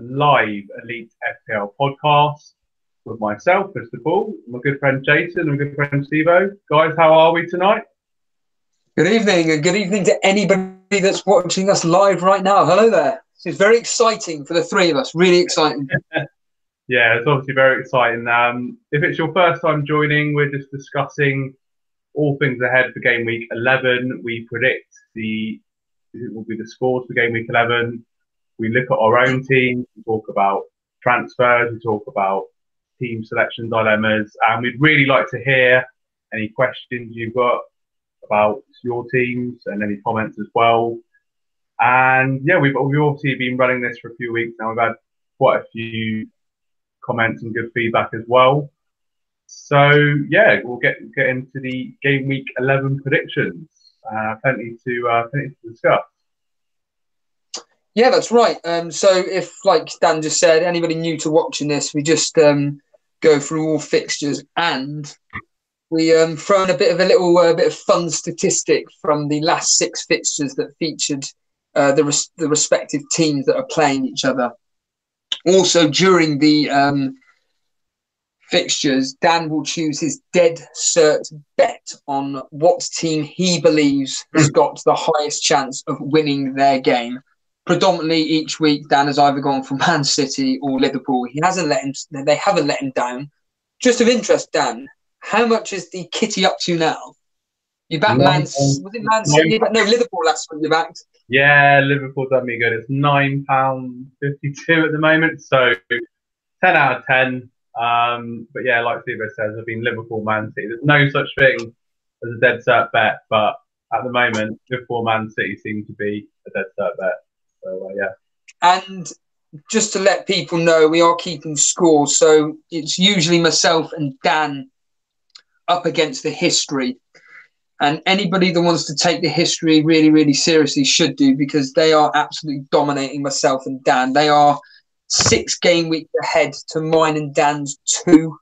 live Elite FPL podcast with myself, Mr. Paul, my good friend Jason, and my good friend Stevo. Guys, how are we tonight? Good evening, and good evening to anybody that's watching us live right now. Hello there. It's very exciting for the three of us. Really exciting. Yeah, it's obviously very exciting. If it's your first time joining, we're just discussing all things ahead for game week 11. We predict it will be the scores for game week 11. We look at our own team. We talk about transfers. We talk about team selection dilemmas, and we'd really like to hear any questions you've got about your teams and any comments as well. And yeah, we've obviously been running this for a few weeks now. We've had quite a few comments and good feedback as well. So yeah, we'll get into the game week 11 predictions. Plenty to discuss. Yeah, that's right. So if, like Dan just said, anybody new to watching this, we just go through all fixtures, and we throw in a bit of bit of fun statistic from the last 6 fixtures that featured the respective teams that are playing each other. Also, during the fixtures, Dan will choose his dead cert bet on what team he believes has got the highest chance of winning their game. Predominantly each week, Dan has either gone for Man City or Liverpool. They haven't let him down. Just of interest, Dan, how much is the kitty up to now? You backed was it Man City? No, Liverpool last week you backed. Yeah, Liverpool done me good. It's £9.52 at the moment, so 10 out of 10. But yeah, like Steve says, I've been Liverpool, Man City. There's no such thing as a dead cert bet, but at the moment, Liverpool, Man City seem to be a dead cert bet. So yeah. And just to let people know, we are keeping score, so it's usually myself and Dan up against the history. And anybody that wants to take the history really, really seriously should do, because they are absolutely dominating myself and Dan. They are 6 game weeks ahead to mine and Dan's 2.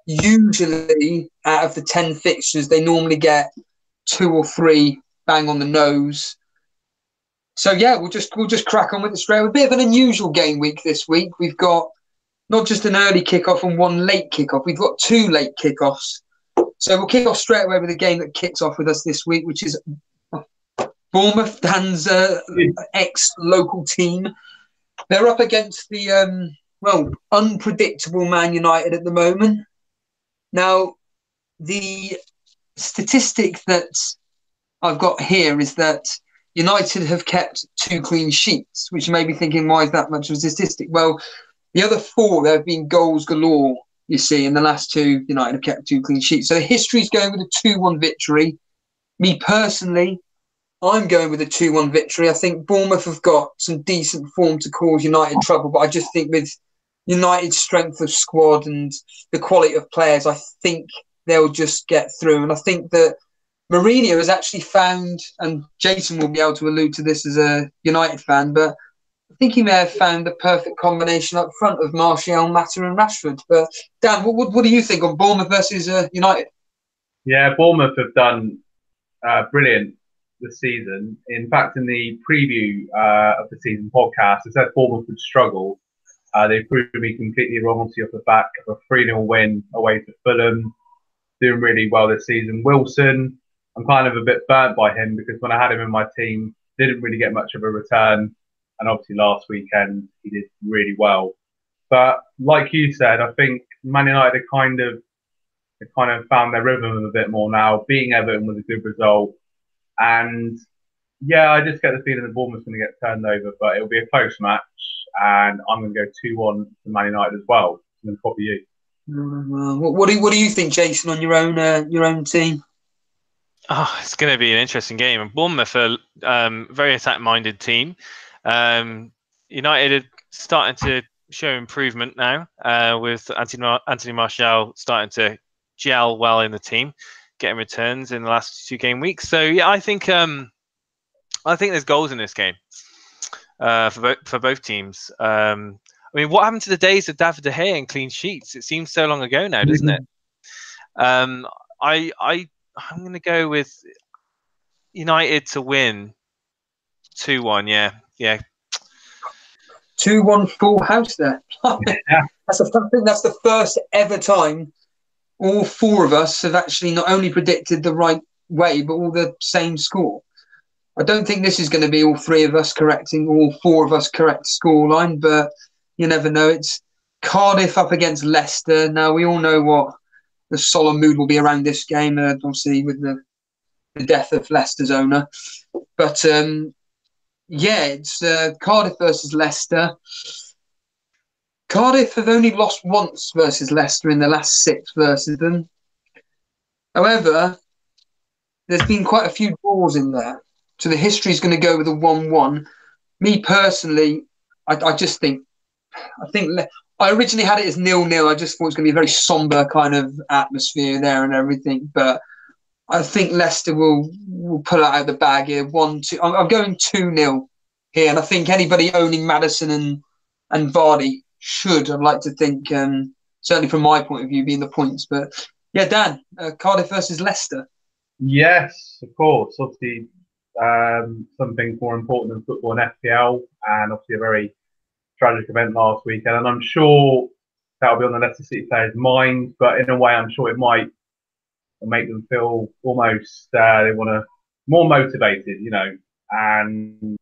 Usually, out of the 10 fixtures, they normally get 2 or 3 bang on the nose. So yeah, we'll just crack on with it straight. A bit of an unusual game week this week. We've got not just an early kickoff and one late kickoff. We've got 2 late kickoffs. So we'll kick off straight away with the game that kicks off with us this week, which is Bournemouth, Dan's ex-local team. They're up against the unpredictable Man United at the moment. Now, the statistic that I've got here is that United have kept 2 clean sheets, which you may be thinking, why is that much of a statistic? Well, the other 4, there have been goals galore, you see. In the last 2, United have kept 2 clean sheets. So the history's going with a 2-1 victory. Me personally, I'm going with a 2-1 victory. I think Bournemouth have got some decent form to cause United trouble, but I just think with United's strength of squad and the quality of players, I think they'll just get through. And I think that Mourinho has actually found, and Jason will be able to allude to this as a United fan, but I think he may have found the perfect combination up front of Martial, Mata and Rashford. But Dan, what do you think on Bournemouth versus United? Yeah, Bournemouth have done brilliant this season. In fact, in the preview of the season podcast, I said Bournemouth would struggle. They proved me completely wrong, obviously off the back of a 3-0 win away to Fulham. Doing really well this season. Wilson, I'm kind of a bit burnt by him because when I had him in my team, didn't really get much of a return. And obviously last weekend, he did really well. But like you said, I think Man United have kind of found their rhythm a bit more now. Beating Everton was a good result. And yeah, I just get the feeling that Bournemouth's going to get turned over, but it'll be a close match. And I'm going to go 2-1 to Man United as well. I'm going to copy you. What do you think, Jason, on your own team? Oh, it's going to be an interesting game. And Bournemouth are very attack-minded team. United are starting to show improvement now with Anthony Martial starting to gel well in the team, getting returns in the last 2 game weeks. So yeah, I think there's goals in this game for both teams. I mean, what happened to the days of David De Gea and clean sheets? It seems so long ago now, doesn't it? I'm going to go with United to win 2-1. Yeah. 2-1 full house there. Yeah. I think that's the first ever time all four of us have actually not only predicted the right way, but all the same score. I don't think this is going to be all three of us correcting, all four of us correct scoreline, but you never know. It's Cardiff up against Leicester. Now, we all know what the solemn mood will be around this game, obviously, with the death of Leicester's owner. But, yeah, it's Cardiff versus Leicester. Cardiff have only lost once versus Leicester in the last 6 versus them. However, there's been quite a few draws in there. So the history is going to go with a 1-1. Me personally, I just think, I originally had it as 0-0. I just thought it was going to be a very somber kind of atmosphere there and everything. But I think Leicester will pull it out of the bag here. 1-2. I'm going 2-0 here. And I think anybody owning Maddison and Vardy should, I'd like to think, certainly from my point of view, be in the points. But yeah, Dan, Cardiff versus Leicester. Yes, of course. Obviously, something more important than football and FPL, and obviously a very tragic event last weekend. And I'm sure that'll be on the Leicester City players' minds, but in a way, I'm sure it might make them feel almost they want to more motivated, And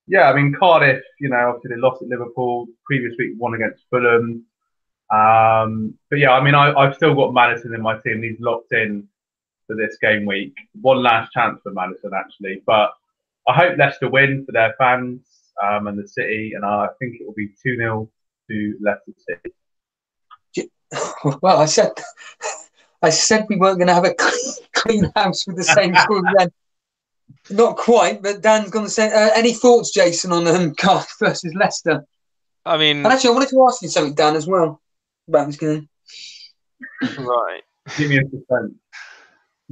yeah, I mean Cardiff, obviously they lost at Liverpool. Previous week won against Fulham. But yeah, I mean I've still got Maddison in my team. He's locked in for this game week. One last chance for Maddison, actually. But I hope Leicester win for their fans and the City, and I think it will be 2-0 to Leicester City. Well, I said we weren't going to have a clean house with the same score again. Not quite, but Dan's going to say. Any thoughts, Jason, on Cardiff versus Leicester? I mean, and actually, I wanted to ask you something, Dan, as well about this game. Right. Give me a suspense.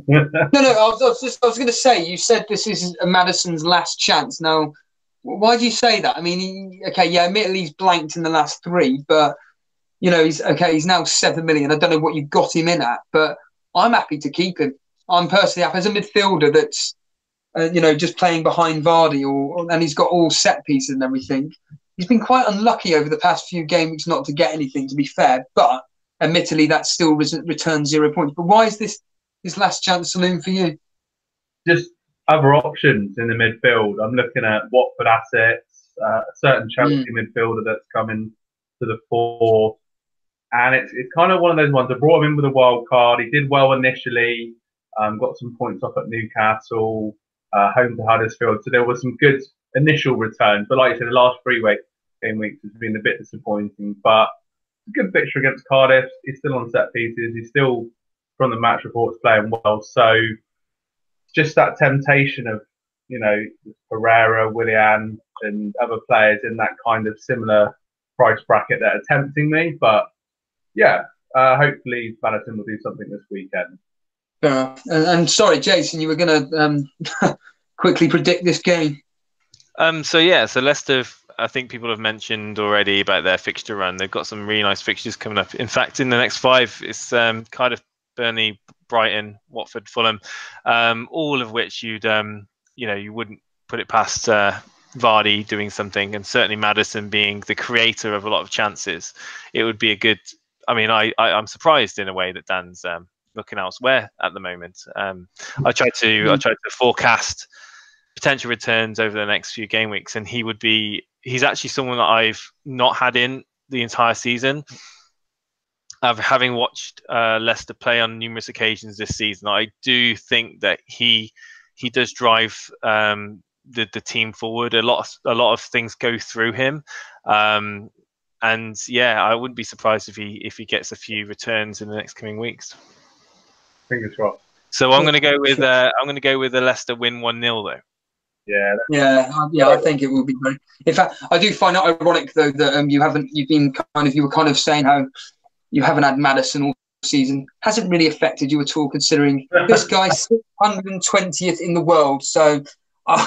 No, I was going to say, you said this is Maddison's last chance. Now, why do you say that? I mean, admittedly he's blanked in the last 3, but he's now 7 million. I don't know what you got him in at, but I'm happy to keep him. I'm personally happy as a midfielder that's just playing behind Vardy, and he's got all set pieces and everything. He's been quite unlucky over the past few game weeks not to get anything, to be fair, but admittedly that still returns 0 points. But why is this his last chance saloon for you? Just other options in the midfield. I'm looking at Watford assets, a certain Chelsea midfielder that's coming to the fore. And it's kind of one of those ones. I brought him in with a wild card. He did well initially, got some points off at Newcastle, home to Huddersfield. So there were some good initial returns. But like you said, the last 3 game weeks has been a bit disappointing. But a good fixture against Cardiff. He's still on set pieces. He's still, from the match reports, playing well. So just that temptation of, Pereira, Willian, and other players in that kind of similar price bracket that are tempting me. But yeah, hopefully Maddison will do something this weekend. Fair enough. And sorry, Jason, you were going to quickly predict this game. So Leicester, I think people have mentioned already about their fixture run. They've got some really nice fixtures coming up. In fact, in the next 5, it's Cardiff, Burnley, Brighton, Watford, Fulham, all of which you wouldn't put it past Vardy doing something, and certainly Maddison being the creator of a lot of chances. It would be a good. I mean, I'm surprised in a way that Dan's looking elsewhere at the moment. I tried to forecast potential returns over the next few game weeks, and he's actually someone that I've not had in the entire season. Having watched Leicester play on numerous occasions this season, I do think that he does drive the team forward. A lot of things go through him, and yeah, I wouldn't be surprised if he gets a few returns in the next coming weeks. Fingers crossed. So I'm going to go with a Leicester win 1-0 though. Yeah, I think it will be great. In fact, I do find it ironic though that you were kind of saying how you haven't had Maddison all season. Hasn't really affected you at all, considering this guy's 620th in the world. So I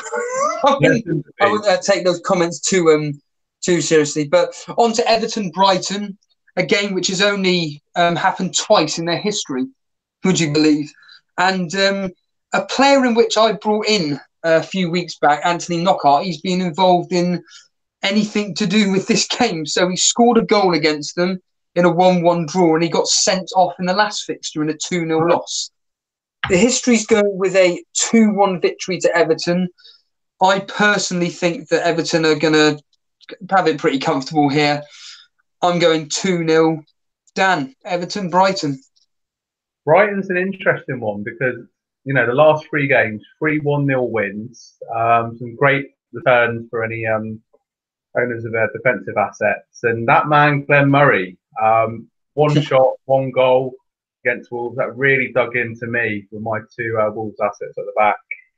wouldn't take those comments too seriously. But on to Everton Brighton, a game which has only happened twice in their history. Would you believe? And a player in which I brought in a few weeks back, Anthony Knockaert, he's been involved in anything to do with this game. So he scored a goal against them in a 1-1 draw, and he got sent off in the last fixture in a 2-0 loss. The history's going with a 2-1 victory to Everton. I personally think that Everton are going to have it pretty comfortable here. I'm going 2-0. Dan, Everton, Brighton. Brighton's an interesting one because, you know, the last 3 games, 3 1-0 wins, some great returns for any owners of their defensive assets. And that man, Glenn Murray, 1 shot, 1 goal against Wolves, that really dug into me with my 2 Wolves assets at the back,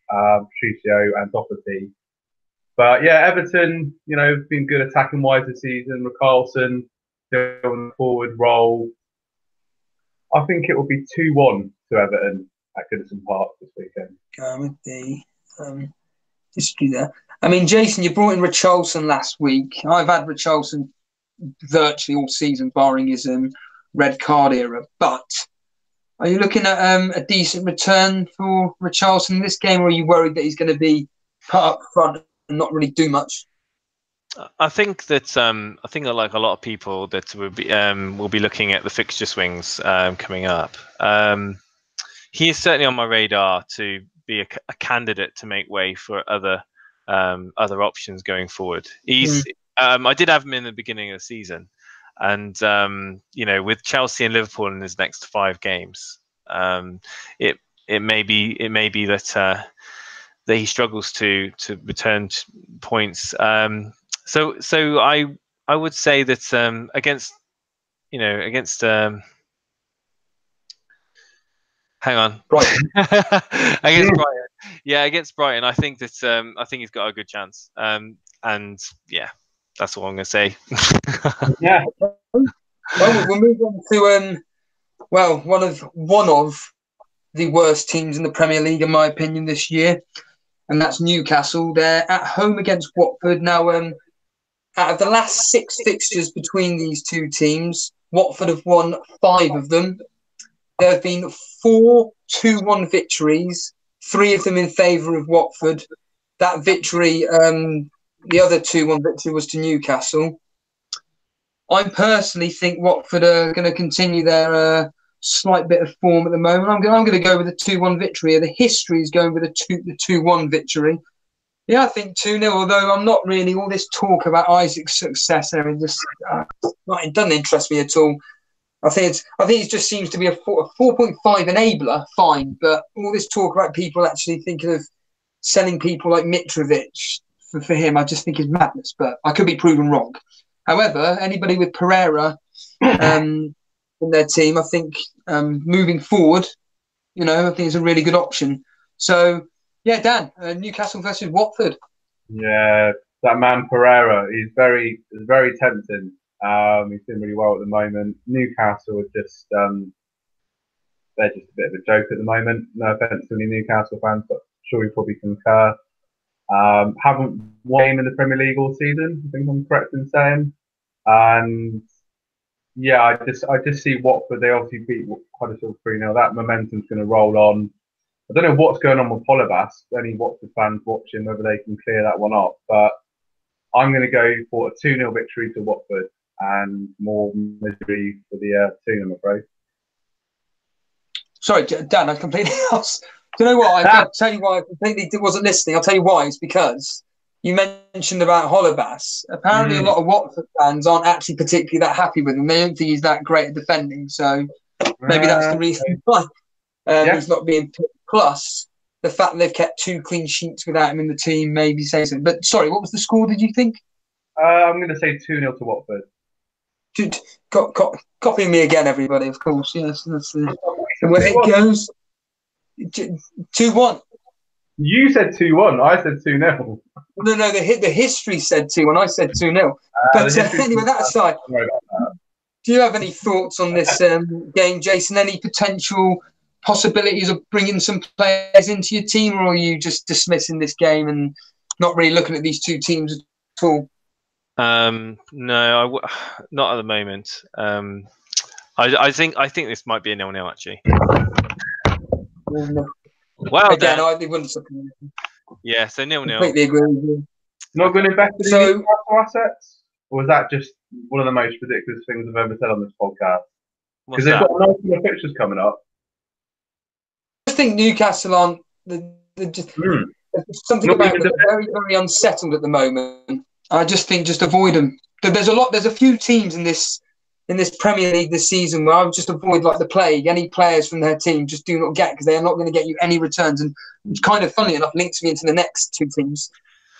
Patricio and Doherty. But yeah, Everton, you know, been good attacking wise this season. Richarlison still in the forward role. I think it will be 2-1 to Everton at Goodison Park this weekend. With the history there. I mean, Jason, you brought in Richarlison last week. I've had Richarlison virtually all season, barring his red card era. But are you looking at a decent return for Richarlison in this game, or are you worried that he's going to be put up front and not really do much? I think that like a lot of people that will be looking at the fixture swings coming up. He is certainly on my radar to be a candidate to make way for other options going forward. He's I did have him in the beginning of the season, and you know, with Chelsea and Liverpool in his next 5 games, it may be that that he struggles to return points. So I would say that against hang on, Brighton. against Brighton, yeah, against Brighton, I think that I think he's got a good chance. And yeah, that's all I'm going to say. Yeah. Well, we'll move on to one of the worst teams in the Premier League, in my opinion, this year, and that's Newcastle. They're at home against Watford. Now, out of the last 6 fixtures between these 2 teams, Watford have won 5 of them. There have been 4 2-1 victories, 3 of them in favour of Watford. That victory, the other 2-1 victory, was to Newcastle. I personally think Watford are going to continue their slight bit of form at the moment. I'm going to go with a 2-1 victory. The history is going with the 2-1 victory. Yeah, I think 2-0, although I'm not really, all this talk about Isaac's success there, it doesn't interest me at all. I think it just seems to be a 4.5 enabler, fine, but all this talk about people actually thinking of selling people like Mitrovic for him, I just think is madness, but I could be proven wrong. However, anybody with Pereira in their team, I think moving forward, you know, I think it's a really good option. So, yeah, Dan, Newcastle versus Watford. Yeah, that man Pereira, he's very tempting. He's doing really well at the moment. Newcastle are just they're just a bit of a joke at the moment. No offense to any Newcastle fans, but I'm sure you probably concur. Haven't won a game in the Premier League all season, I think I'm correct in saying. And yeah, I just see Watford. They obviously beat Huddersfield 3-0. That momentum's going to roll on. I don't know what's going on with Polybas. Any Watford fans watching, whether they can clear that one up. But I'm going to go for a 2-0 victory to Watford and more misery for the team, I'm afraid. Sorry, Dan, I completely lost. Do you know what? I'll tell you why I completely wasn't listening. I'll tell you why. It's because you mentioned about Holebas. Apparently, a lot of Watford fans aren't actually particularly that happy with him. They don't think he's that great at defending. So maybe that's the reason why he's not being picked. Plus, the fact that they've kept 2 clean sheets without him in the team maybe says something. But sorry, what was the score, did you think? I'm going to say 2-0 to Watford. Copying me again, everybody, of course. Yes, that's the way it goes. 2-1. You said 2-1. I said 2-0. No, the history said 2-1. I said 2-0. But anyway, that aside, do you have any thoughts on this game, Jason? Any potential possibilities of bringing some players into your team, or are you just dismissing this game and not really looking at these 2 teams at all? No, not at the moment. I think this might be a 0-0 actually. Well, again, I wouldn't. Yeah, so 0-0. Completely agree with you. Not going to invest in So- Newcastle assets? Or was that just one of the most ridiculous things I've ever said on this podcast? What's Because they've that? got a nice few fixtures coming up. I think Newcastle aren't. Just, there's something Not about even them. They're very, very unsettled at the moment. I just think just avoid them. There's a few teams in this Premier League this season where I would just avoid like the plague. Any players from their team just do not get, because they are not going to get you any returns. And it's kind of funny enough links me into the next two teams.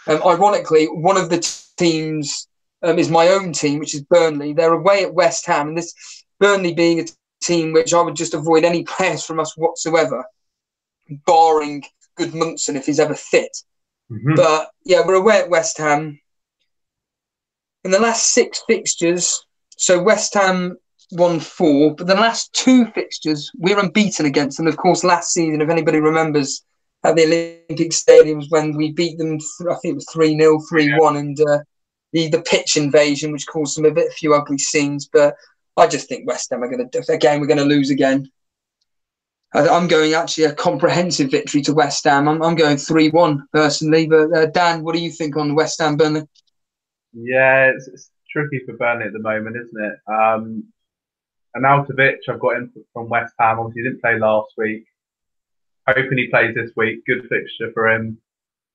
Ironically, one of the teams is my own team, which is Burnley. They're away at West Ham, and this Burnley being a team which I would just avoid any players from us whatsoever, barring Goodmunson if he's ever fit. Mm-hmm. But yeah, we're away at West Ham. In the last 6 fixtures, so West Ham won 4, but the last 2 fixtures we're unbeaten against them. Of course, last season, if anybody remembers, at the Olympic Stadium was when we beat them. I think it was 3-0, 3-1, and the pitch invasion, which caused them a few ugly scenes. But I just think West Ham are going to we're going to lose again. I'm going actually a comprehensive victory to West Ham. I'm going 3-1 personally. But Dan, what do you think on West Ham Burnley? Yeah, it's tricky for Burnley at the moment, isn't it? Arnautovic, I've got him from West Ham. Obviously, he didn't play last week. Hoping he plays this week. Good fixture for him.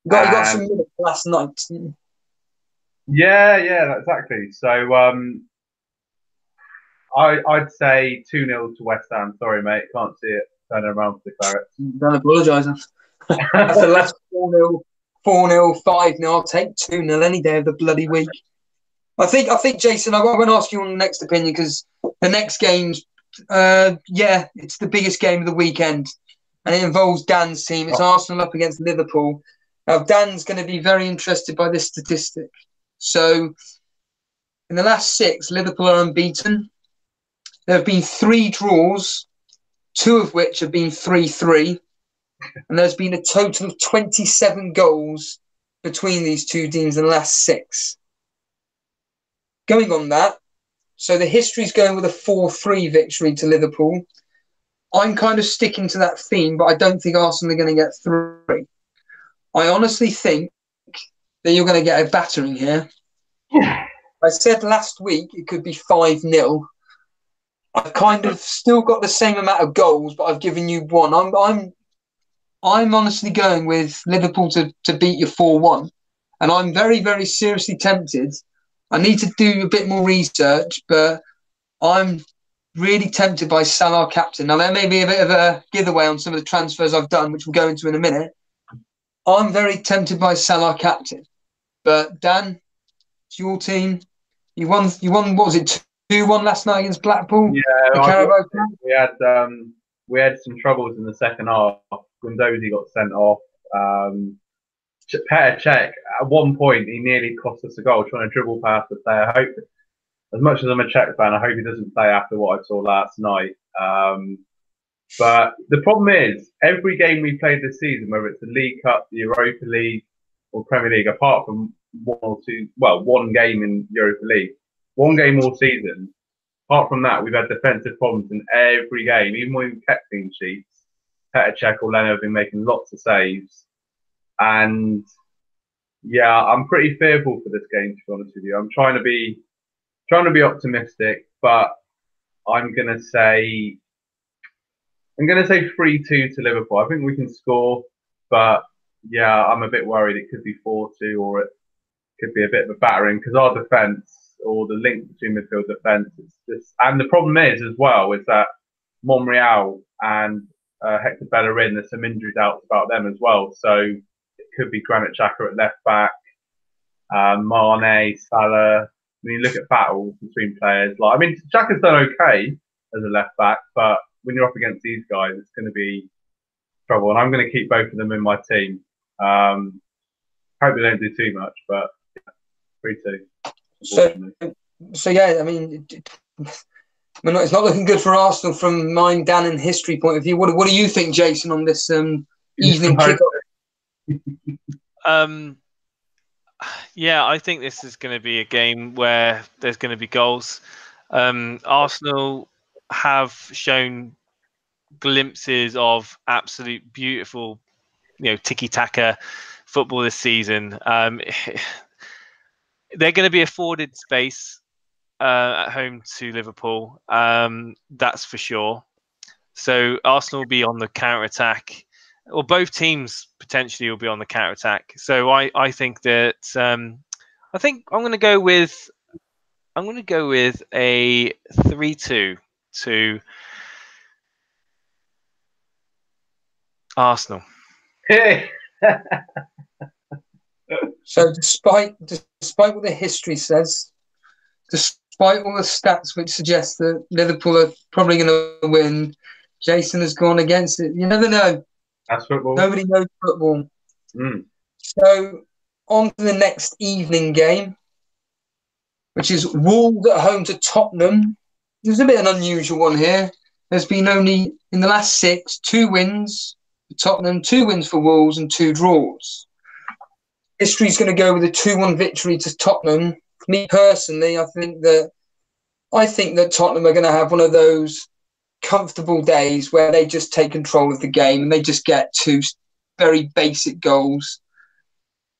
You got some minutes last night. Yeah, exactly. So I'd say 2-0 to West Ham. Sorry, mate, can't see it. Turn around for the Clarets. Don't apologise. That's the last 4-0, 4-0, 5-0. I'll take 2-0 any day of the bloody week. I think, Jason, I won't ask you on the next opinion because the next game's, it's the biggest game of the weekend, and it involves Dan's team. It's Arsenal up against Liverpool. Now, Dan's going to be very interested by this statistic. So, in the last 6, Liverpool are unbeaten. There have been 3 draws, 2 of which have been 3-3. And there's been a total of 27 goals between these two teams in the last 6. Going on that, so the history's going with a 4-3 victory to Liverpool. I'm kind of sticking to that theme, but I don't think Arsenal are going to get 3. I honestly think that you're going to get a battering here. I said last week it could be 5-0. I've kind of still got the same amount of goals, but I've given you 1. I'm honestly going with Liverpool to beat you 4-1. And I'm very, very seriously tempted. I need to do a bit more research, but I'm really tempted by Salah captain. Now, there may be a bit of a giveaway on some of the transfers I've done, which we'll go into in a minute. I'm very tempted by Salah captain. But Dan, it's your team. You won, what was it, 2-1 last night against Blackpool? Yeah, we had some troubles in the second half. Guendouzi got sent off. Petr Cech, at one point, he nearly cost us a goal trying to dribble past the player. I hope, as much as I'm a Czech fan, I hope he doesn't play after what I saw last night. But the problem is, every game we played this season, whether it's the League Cup, the Europa League, or Premier League, apart from one game in Europa League, one game all season, apart from that, we've had defensive problems in every game. Even when we've kept clean sheets, Petr Cech or Leno have been making lots of saves. And yeah, I'm pretty fearful for this game, to be honest with you. I'm trying to be optimistic, but I'm gonna say 3-2 to Liverpool. I think we can score, but yeah, I'm a bit worried it could be 4-2 or it could be a bit of a battering because our defence or the link between midfield defence is just. And the problem is as well is that Monreal and Hector Bellerin, there's some injury doubts about them as well. So it could be Granit Xhaka at left back, Mane, Salah. When you look at battles between players, Xhaka's done okay as a left back, but when you're up against these guys, it's going to be trouble. And I'm going to keep both of them in my team. Hope they don't do too much, but 3-2. So yeah, it's not looking good for Arsenal from mine, Dan, and history point of view. What do you think, Jason, on this evening kickoff? Yeah, I think this is going to be a game where there's going to be goals. Arsenal have shown glimpses of absolute beautiful, tiki-taka football this season. they're going to be afforded space at home to Liverpool. That's for sure. So Arsenal will be on the counter-attack, or both teams potentially will be on the counter-attack. So I think that I think I'm going to go with a 3-2 to Arsenal. So despite what the history says, despite all the stats which suggest that Liverpool are probably going to win, Jason has gone against it. You never know. That's football. Nobody knows football. Mm. So on to the next evening game, which is Wolves at home to Tottenham. There's a bit of an unusual one here. There's been only, in the last 6, 2 wins for Tottenham, 2 wins for Wolves and 2 draws. History's going to go with a 2-1 victory to Tottenham. Me personally, I think that Tottenham are going to have one of those comfortable days where they just take control of the game and they just get 2 very basic goals.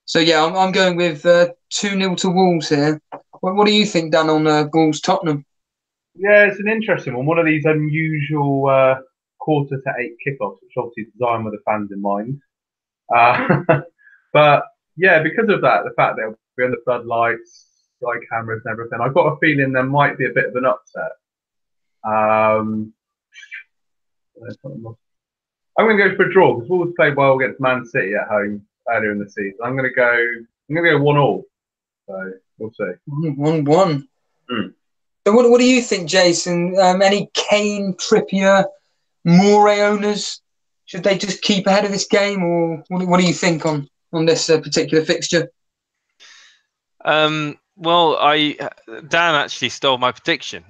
So yeah, I'm going with 2-0 to Wolves here. What do you think, Dan, on Wolves Tottenham? Yeah, it's an interesting one. One of these unusual 7:45 kickoffs, which obviously is designed with the fans in mind. But yeah, because of that, the fact that it'll be on the floodlights, sky cameras, and everything, I've got a feeling there might be a bit of an upset. I'm going to go for a draw because Wolves played well against Man City at home earlier in the season. I'm going to go 1-1. So we'll see. 1-1. Mm. So what do you think, Jason? Any Kane, Trippier, Moore owners? Should they just keep ahead of this game, or what do you think on this particular fixture? Well, Dan actually stole my prediction.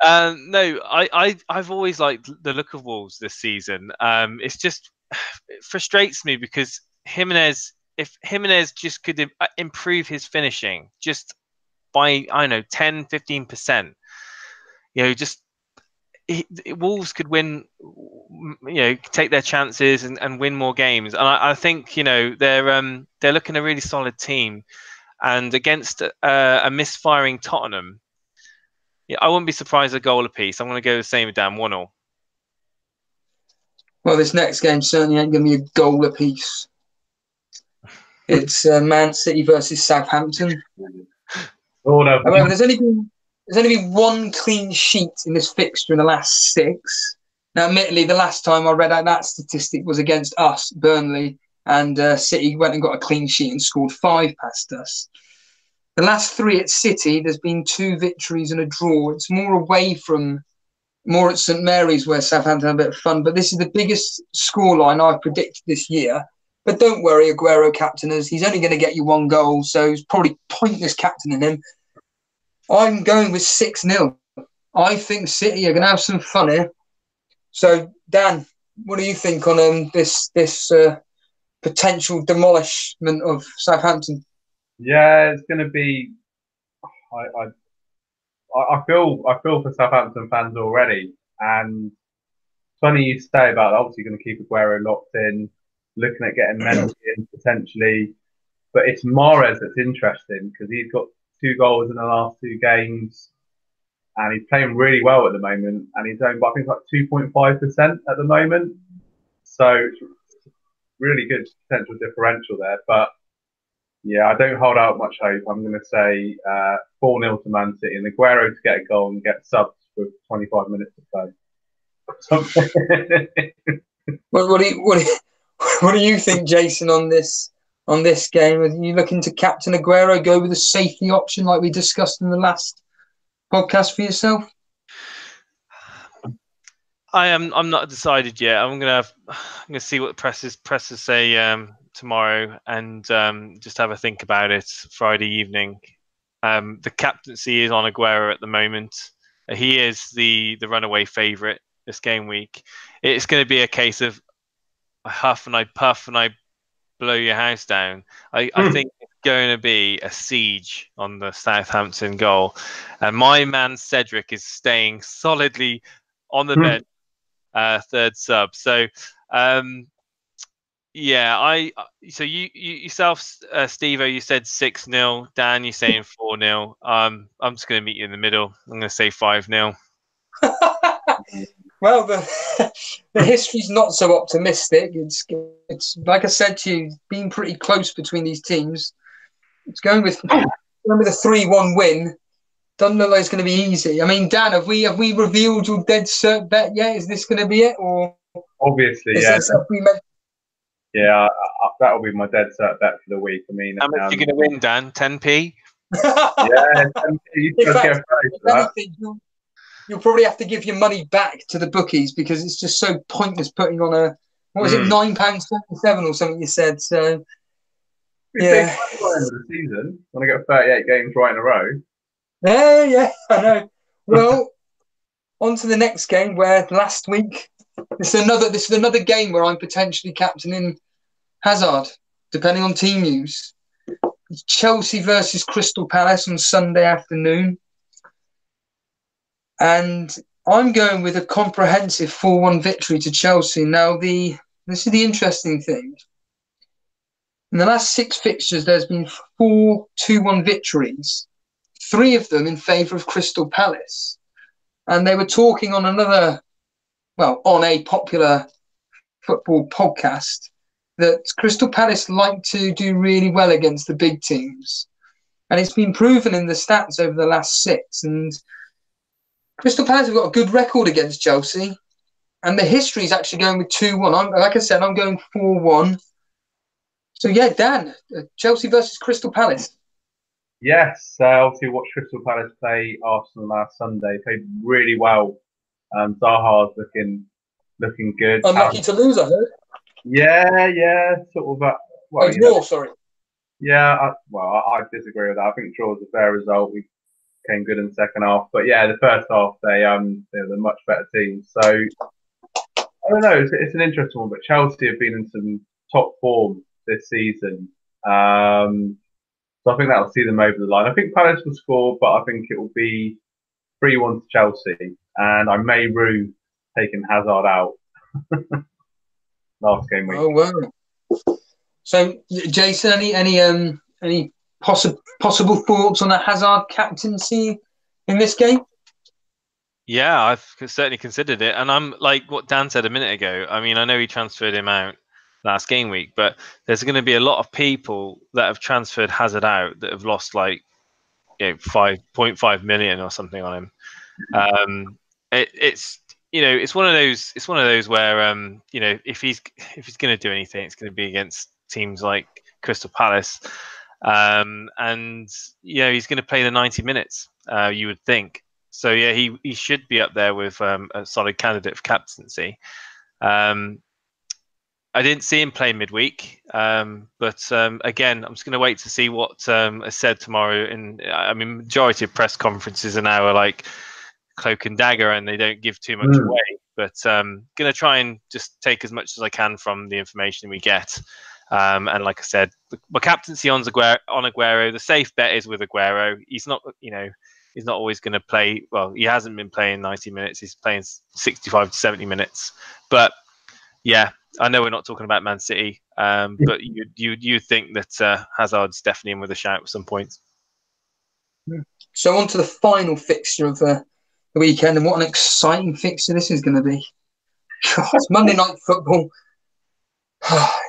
No, I've always liked the look of Wolves this season. It frustrates me because if Jimenez just could improve his finishing just by 10-15%, Wolves could win, take their chances and win more games. And I think they're looking a really solid team. And against a misfiring Tottenham, I wouldn't be surprised a goal apiece. I'm going to go the same with Dan, 1-1. Well, this next game certainly ain't going to be a goal apiece. It's Man City versus Southampton. However, there's only been 1 clean sheet in this fixture in the last 6. Now, admittedly, the last time I read out that statistic was against us, Burnley, and City went and got a clean sheet and scored 5 past us. The last 3 at City, there's been 2 victories and a draw. It's more at St Mary's where Southampton had a bit of fun, but this is the biggest scoreline I've predicted this year. But don't worry, Aguero captainers. He's only going to get you 1 goal, so it's probably pointless captaining him. I'm going with 6-0. I think City are going to have some fun here. So, Dan, what do you think on this potential demolishment of Southampton? Yeah, it's going to be. I feel for Southampton fans already, and it's funny you say about obviously going to keep Aguero locked in, looking at getting Mendy in potentially, but it's Mahrez that's interesting because he's got 2 goals in the last 2 games, and he's playing really well at the moment, and he's owned, I think, like 2.5% at the moment, so it's really good potential differential there, but. Yeah, I don't hold out much hope. I'm going to say 4-0 to Man City and Aguero to get a goal and get subs with 25 minutes to play. What do you think, Jason, on this game? Are you looking to captain Aguero, go with a safety option like we discussed in the last podcast for yourself? I'm not decided yet. I'm going to see what the presses say tomorrow and just have a think about it Friday evening. The captaincy is on Aguero at the moment. He is the runaway favourite this game week. It's going to be a case of I huff and I puff and I blow your house down. I think it's going to be a siege on the Southampton goal. And my man Cedric is staying solidly on the bench, 3rd sub. So Yeah, so you yourself, Steve, you said 6-0. Dan, you're saying 4-0. I'm just going to meet you in the middle. I'm going to say 5-0. Well, the history's not so optimistic. It's like I said to you, been pretty close between these teams. It's going with a 3-1 win. Doesn't look like it's going to be easy. I mean, Dan, have we revealed your dead cert bet yet? Is this going to be it, or Obviously, is yeah. this have we meant? Yeah, that'll be my dead cert bet for the week. I mean, How much are you going to win, Dan? 10p? Yeah, you In guys fact, get a prize if for that. anything, you'll probably have to give your money back to the bookies because it's just so pointless putting on a what was it, £9.77 or something you said. So yeah, By the end of the season, when I get 38 games right in a row. yeah, I know. Well, on to the next game where last week this is another game where I'm potentially captaining Hazard, depending on team news. It's Chelsea versus Crystal Palace on Sunday afternoon. And I'm going with a comprehensive 4-1 victory to Chelsea. Now, this is the interesting thing. In the last 6 fixtures, there's been 4 2-1 victories, 3 of them in favour of Crystal Palace. And they were talking on on a popular football podcast that Crystal Palace like to do really well against the big teams. And it's been proven in the stats over the last 6. And Crystal Palace have got a good record against Chelsea. And the history is actually going with 2-1. Like I said, I'm going 4-1. So, yeah, Dan, Chelsea versus Crystal Palace. Yes, obviously watched Crystal Palace play Arsenal last Sunday. Played really well. Zaha's looking good. Unlucky to lose, I heard. Yeah, sort of. Well, draw, sorry. Yeah, I disagree with that. I think draw was a fair result. We came good in the second half, but yeah, the first half they're the much better team. So I don't know. It's an interesting one, but Chelsea have been in some top form this season. So I think that'll see them over the line. I think Palace will score, but I think it will be 3-1 to Chelsea, and I may rue taking Hazard out last game week. Oh wow! So, Jason, any possible thoughts on a Hazard captaincy in this game? Yeah, I've certainly considered it, and I'm like what Dan said a minute ago. I mean, I know he transferred him out last game week, but there's going to be a lot of people that have transferred Hazard out that have lost 5.5 million or something on him. It's one of those where if he's going to do anything, it's going to be against teams like Crystal Palace, and he's going to play the 90 minutes. You would think. So yeah, he should be up there with a solid candidate for captaincy. I didn't see him play midweek, but again, I'm just going to wait to see what is said tomorrow. And I mean, majority of press conferences are now like cloak and dagger, and they don't give too much away. But going to try and just take as much as I can from the information we get. And like I said, my captaincy on Aguero. The safe bet is with Aguero. He's not, he's not always going to play. Well, he hasn't been playing 90 minutes. He's playing 65 to 70 minutes. But yeah, I know we're not talking about Man City, but you think that Hazard's definitely in with a shout at some point. So on to the final fixture of the weekend, and what an exciting fixture this is going to be. God, it's Monday Night Football.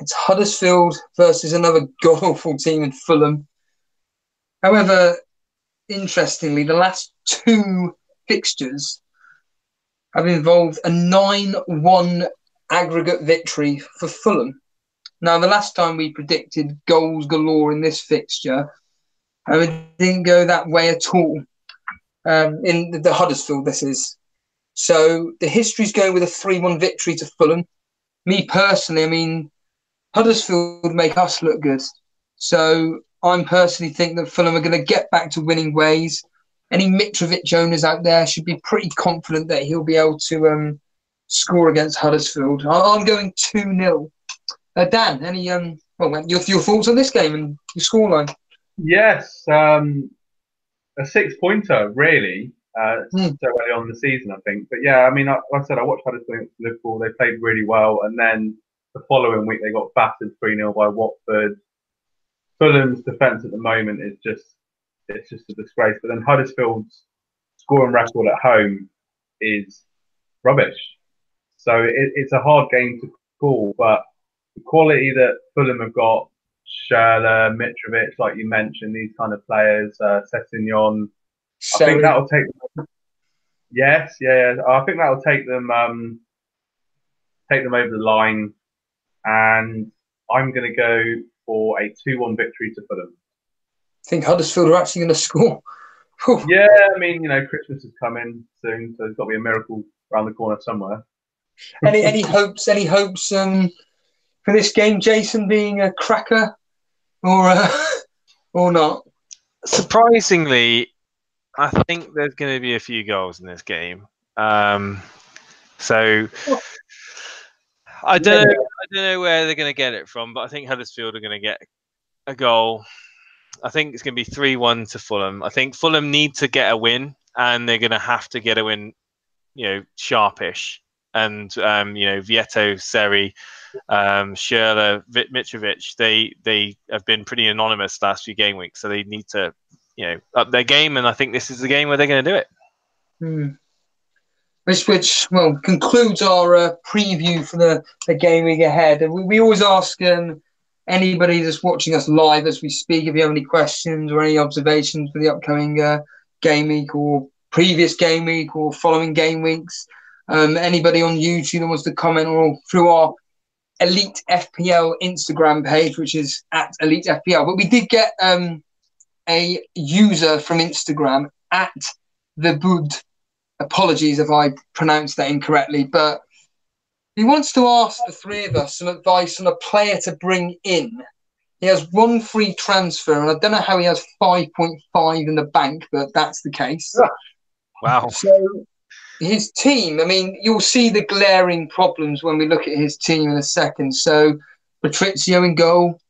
It's Huddersfield versus another god-awful team in Fulham. However, interestingly, the last 2 fixtures have involved a 9-1 aggregate victory for Fulham. Now, the last time we predicted goals galore in this fixture, it didn't go that way at all. In the Huddersfield, this is. So the history's going with a 3-1 victory to Fulham. Me personally, I mean, Huddersfield make us look good. So I personally think that Fulham are going to get back to winning ways. Any Mitrovic owners out there should be pretty confident that he'll be able to score against Huddersfield. I'm going 2-0. Dan, any your thoughts on this game and your scoreline? Yes, a 6-pointer, really. So early on in the season, I think. But yeah, I mean, like I said, I watched Huddersfield Liverpool. They played really well, and then the following week they got battered 3-0 by Watford. Fulham's defence at the moment is just a disgrace. But then Huddersfield's scoring record at home is rubbish. So it's a hard game to call, but the quality that Fulham have got, Schürrle, Mitrovic, like you mentioned, these kind of players, Sessegnon, I think that'll take them. Yes, yeah. I think that'll take them over the line, and I'm going to go for a 2-1 victory to Fulham. I think Huddersfield are actually going to score. Yeah, I mean, Christmas is coming soon, so there's got to be a miracle around the corner somewhere. Any hopes? Any hopes for this game, Jason, being a cracker, or not? Surprisingly, I think there's going to be a few goals in this game. So I don't know where they're going to get it from, but I think Huddersfield are going to get a goal. I think it's going to be 3-1 to Fulham. I think Fulham need to get a win, and they're going to have to get a win, sharpish. And Vieto, Seri, Schürrle, Mitrovic, they have been pretty anonymous last few game weeks, so they need to up their game, and I think this is the game where they're going to do it. Which concludes our preview for the game week ahead. And we always ask anybody that's watching us live as we speak, if you have any questions or any observations for the upcoming game week or previous game week or following game weeks. Anybody on YouTube that wants to comment, or through our Elite FPL Instagram page, which is at Elite FPL. But we did get a user from Instagram at the Bud. Apologies if I pronounced that incorrectly, but he wants to ask the three of us some advice on a player to bring in. He has one free transfer, and I don't know how he has 5.5 in the bank, but that's the case. Wow. So his team, I mean, you'll see the glaring problems when we look at his team in a second. So Patrizio in goal,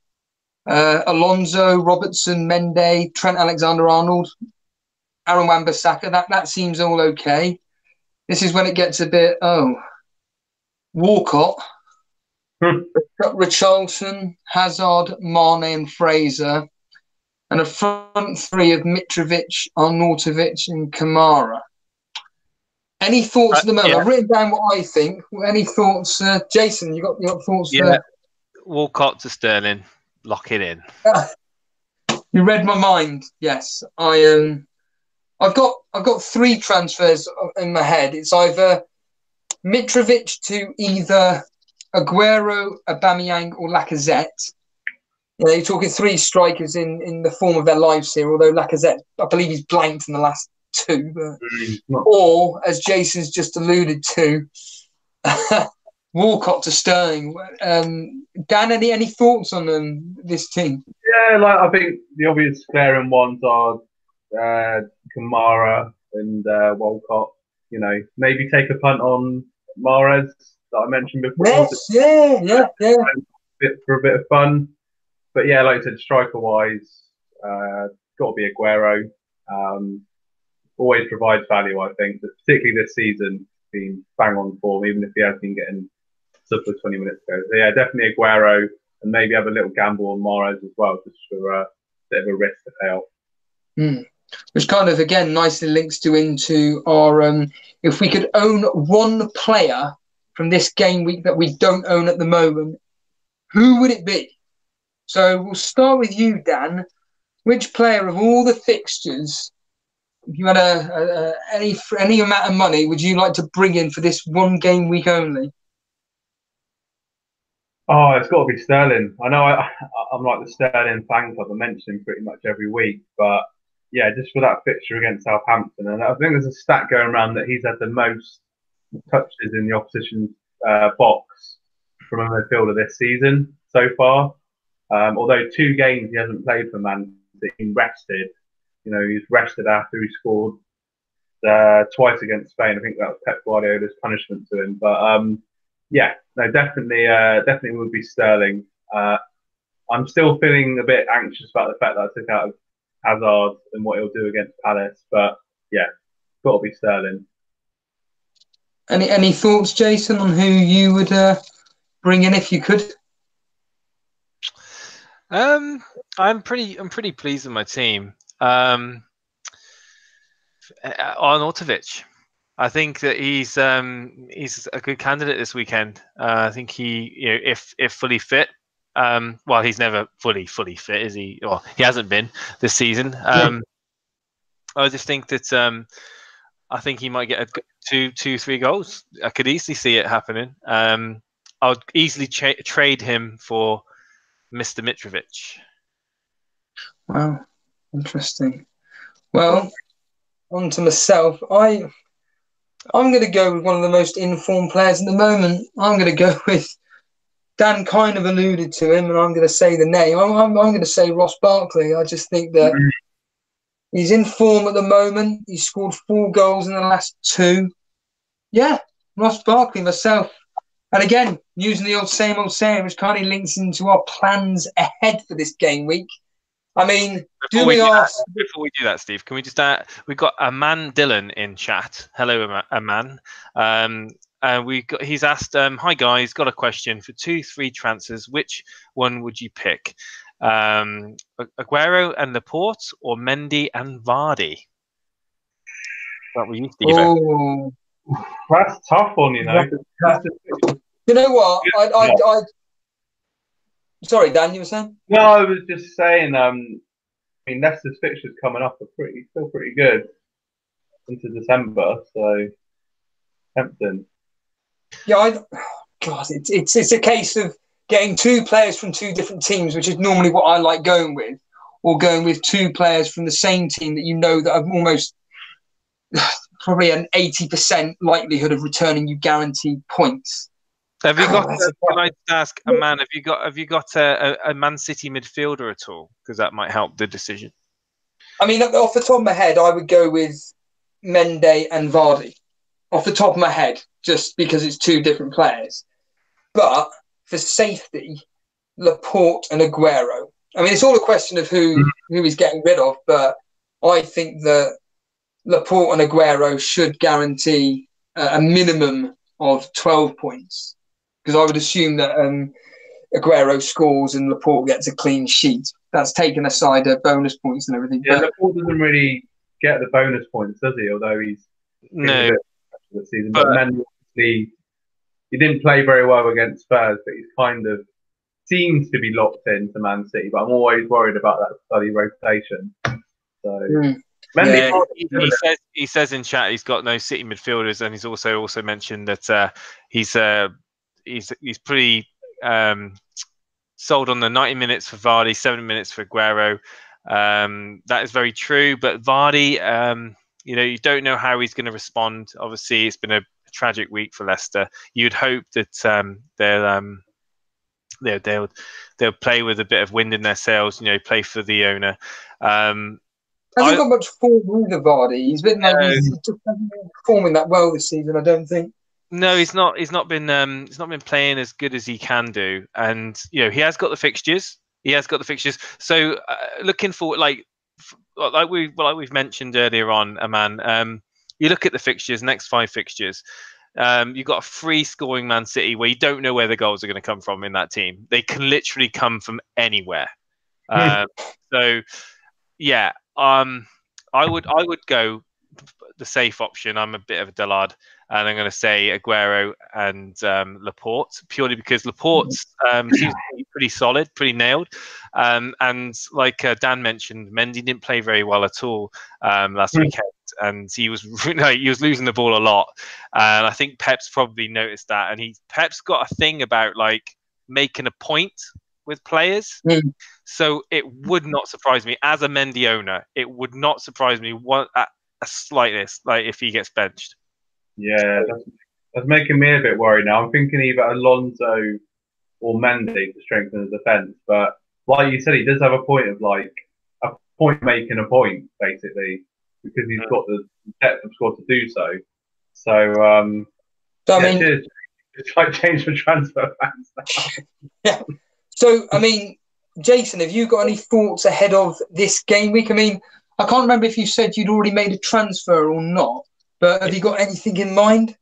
Alonso, Robertson, Mendy, Trent Alexander-Arnold, Aaron Wan-Bissaka, that seems all okay. This is when it gets a bit, Walcott, Richarlison, Hazard, Mane and Fraser, and a front three of Mitrovic, Arnautovic and Kamara. Any thoughts at the moment? Yeah. I've written down what I think. Any thoughts? Jason, you got thoughts? Yeah, Walcott to Sterling, lock it in. You read my mind. Yes, I've got three transfers in my head. It's either Mitrovic to either Aguero, Aubameyang, or Lacazette. You're talking three strikers in the form of their lives here. Although Lacazette, I believe he's blanked in the last two. Or, as Jason's just alluded to, Walcott to Sterling. Dan, any thoughts on this team? Yeah, I think the obvious glaring ones are Kamara and Walcott. Maybe take a punt on Mahrez that I mentioned before. Yes, yeah. For a bit of fun. But yeah, like I said, striker-wise, got to be Aguero. Always provides value, I think. But particularly this season, been bang on form, even if he has been getting sub for 20 minutes ago. So yeah, definitely Aguero, and maybe have a little gamble on Mahrez as well, just for a bit of a risk to pay off. Which kind of, again, nicely links into our, if we could own one player from this game week that we don't own at the moment, who would it be? So we'll start with you, Dan. Which player of all the fixtures, if you had any amount of money, would you like to bring in for this one game week only? Oh, it's got to be Sterling. I know I'm like the Sterling fan club. I mention him pretty much every week, but yeah, just for that fixture against Southampton. And I think there's a stat going around that he's had the most touches in the opposition's box from a midfielder this season so far. Although 2 games he hasn't played for Man City, he's rested. He's rested after he scored twice against Spain. I think that was Pep Guardiola's punishment to him. But yeah, no, definitely would be Sterling. I'm still feeling a bit anxious about the fact that I took out Hazard and what he'll do against Palace, but yeah, got to be Sterling. Any thoughts, Jason, on who you would bring in if you could? I'm pretty pleased with my team. Arnautovic. I think that he's a good candidate this weekend. I think he, if fully fit, well, he's never fully fit, is he? Well, he hasn't been this season. I just think that I think he might get two, 3 goals. I could easily see it happening. I'd easily trade him for Mr. Mitrovic. Wow, interesting. Well, on to myself. I'm going to go with one of the most informed players at the moment. I'm going to go with, Dan kind of alluded to him, and I'm going to say the name. I'm going to say Ross Barkley. I just think that he's in form at the moment. He's scored 4 goals in the last 2. Yeah, Ross Barkley, myself. And again, using the same old saying, which kind of links into our plans ahead for this game week. I mean, before we do that, Steve, can we just we've got Aman Dillon in chat. Hello, Aman. He's asked, hi guys, got a question for 2-3 transfers. Which one would you pick? Aguero and Laporte, or Mendy and Vardy? That were you, Steve. Oh, that's a tough one, you know. You know what? I Sorry, Dan, you were saying? No, I was just saying. I mean, Leicester's fixtures coming up are still pretty good into December, so tempting. Yeah, God, it's a case of getting 2 players from 2 different teams, which is normally what I like going with, or going with 2 players from the same team that you know that have almost probably an 80% likelihood of returning you guaranteed points. Have you got? Can I ask a man? Have you got a Man City midfielder at all? Because that might help the decision. I mean, off the top of my head, I would go with Mendy and Vardy. Off the top of my head, just because it's 2 different players. But for safety, Laporte and Aguero. I mean, it's all a question of who he's getting rid of. But I think that Laporte and Aguero should guarantee a minimum of 12 points. Because I would assume that Aguero scores and Laporte gets a clean sheet. That's taken aside bonus points and everything. Yeah, Laporte doesn't really get the bonus points, does he? Although he's this season. But Mendy, he didn't play very well against Spurs, but he's kind of seems to be locked into Man City. But I'm always worried about that bloody rotation. So. Mendy, he says in chat he's got no City midfielders, and he's also mentioned that he's pretty sold on the 90 minutes for Vardy, 70 minutes for Aguero. That is very true, but Vardy, you don't know how he's going to respond. Obviously, it's been a tragic week for Leicester. You'd hope that they'll play with a bit of wind in their sails. Play for the owner. Hasn't got much form either, Vardy. He's been he's just performing that well this season, I don't think. No, he's not. He's not been playing as good as he can do, and he has got the fixtures. So looking forward, like we've mentioned earlier on, Aman. You look at the fixtures, next 5 fixtures. You've got a free scoring Man City where you don't know where the goals are going to come from in that team. They can literally come from anywhere. So yeah. I would go the safe option. I'm a bit of a dullard, and I'm going to say Aguero and Laporte, purely because Laporte seems to be pretty solid, pretty nailed. And like Dan mentioned, Mendy didn't play very well at all last weekend, and he was losing the ball a lot. And I think Pep's probably noticed that, and Pep's got a thing about like making a point with players. So it would not surprise me as a Mendy owner. It would not surprise me a slightest, like if he gets benched. Yeah, that's making me a bit worried now. I'm thinking either Alonso or Mendy to strengthen the defence. But like you said, he does have a point of like a point making a point, basically, because he's got the depth of squad to do so. So, I mean, it's like change for transfer fans now. Yeah. So, I mean, Jason, have you got any thoughts ahead of this game week? I mean, I can't remember if you said you'd already made a transfer or not, but have you got anything in mind?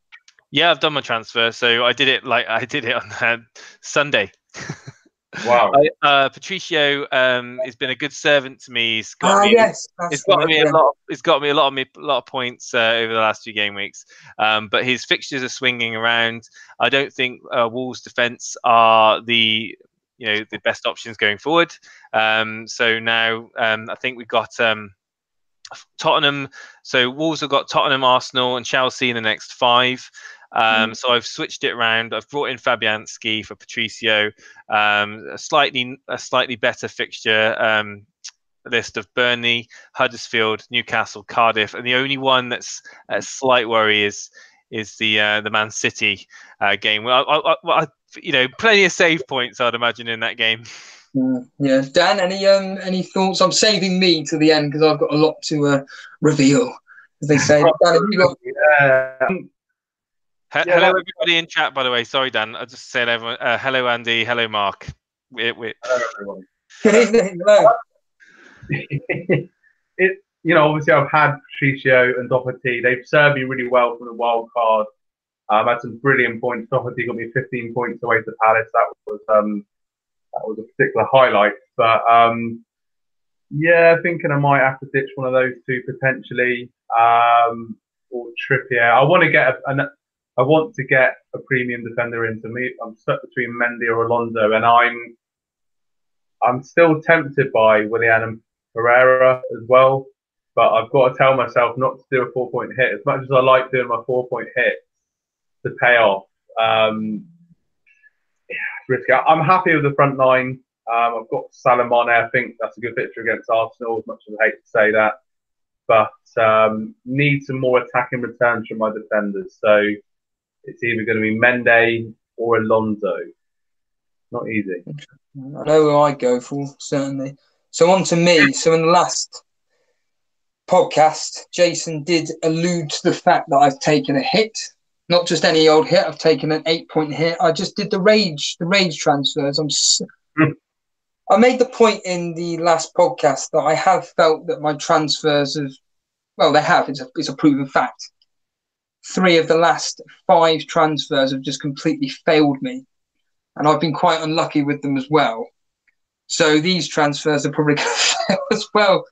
Yeah, I've done my transfer. So I did it on Sunday. Wow. Patricio has been a good servant to me. He's got me. Yes, It's got me a lot. It's got me a lot of points over the last 2 game weeks. But his fixtures are swinging around. I don't think Wolves' defence are the best options going forward. So now I think we've got Tottenham. So Wolves have got Tottenham, Arsenal, and Chelsea in the next 5. So I've switched it around. I've brought in Fabianski for Patricio. A slightly better fixture list of Burnley, Huddersfield, Newcastle, Cardiff, and the only one that's a slight worry is the Man City game. Well, plenty of save points, I'd imagine, in that game. Yeah, Dan, any thoughts? I'm saving me to the end because I've got a lot to reveal, as they say. Dan, have you got? Hello, everybody in chat. By the way, sorry, Dan. I just said everyone. Hello, Andy. Hello, Mark. Hello, everyone. Good evening. Hello. Obviously, I've had Patricio and Doherty. They've served me really well from the wild card. I've had some brilliant points. Doherty got me 15 points away to Palace. That was a particular highlight. But thinking I might have to ditch one of those two potentially, or Trippier. I want to get a premium defender into me. I'm stuck between Mendy or Alonso, and I'm still tempted by Willian Pereira as well. But I've got to tell myself not to do a 4-point hit. As much as I like doing my 4-point hits to pay off, risky. I'm happy with the front line. I've got Salamone. I think that's a good fixture against Arsenal, as much as I hate to say that. But need some more attacking returns from my defenders. So it's either going to be Mendy or Alonso. Not easy. I know who I go for, certainly. So on to me. So in the last podcast, Jason did allude to the fact that I've taken a hit. Not just any old hit. I've taken an 8-point hit. I just did the rage transfers. I made the point in the last podcast that I have felt that my transfers they have. It's a proven fact. 3 of the last 5 transfers have just completely failed me. And I've been quite unlucky with them as well. So these transfers are probably going to fail as well.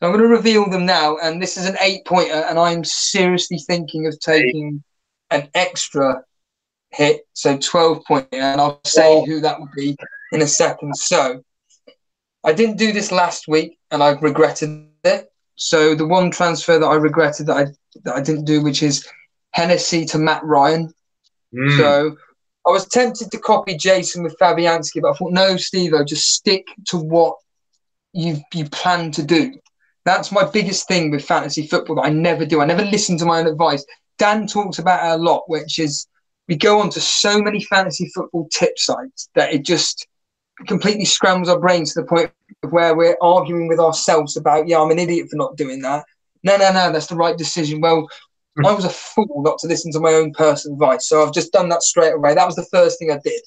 So I'm going to reveal them now. And this is an 8-pointer. And I'm seriously thinking of taking an extra hit. So 12-pointer. And I'll say who that would be in a second. So I didn't do this last week and I've regretted it. So the one transfer that I regretted that I didn't do, which is Hennessy to Matt Ryan. So I was tempted to copy Jason with Fabianski, but I thought, no, Steve-o, just stick to what you plan to do. That's my biggest thing with fantasy football that I never do. I never listen to my own advice. Dan talks about it a lot, which is we go on to so many fantasy football tip sites that it just completely scrambles our brains to the point of where we're arguing with ourselves about, I'm an idiot for not doing that. No, that's the right decision. Well, I was a fool not to listen to my own personal advice, so I've just done that straight away. That was the first thing I did.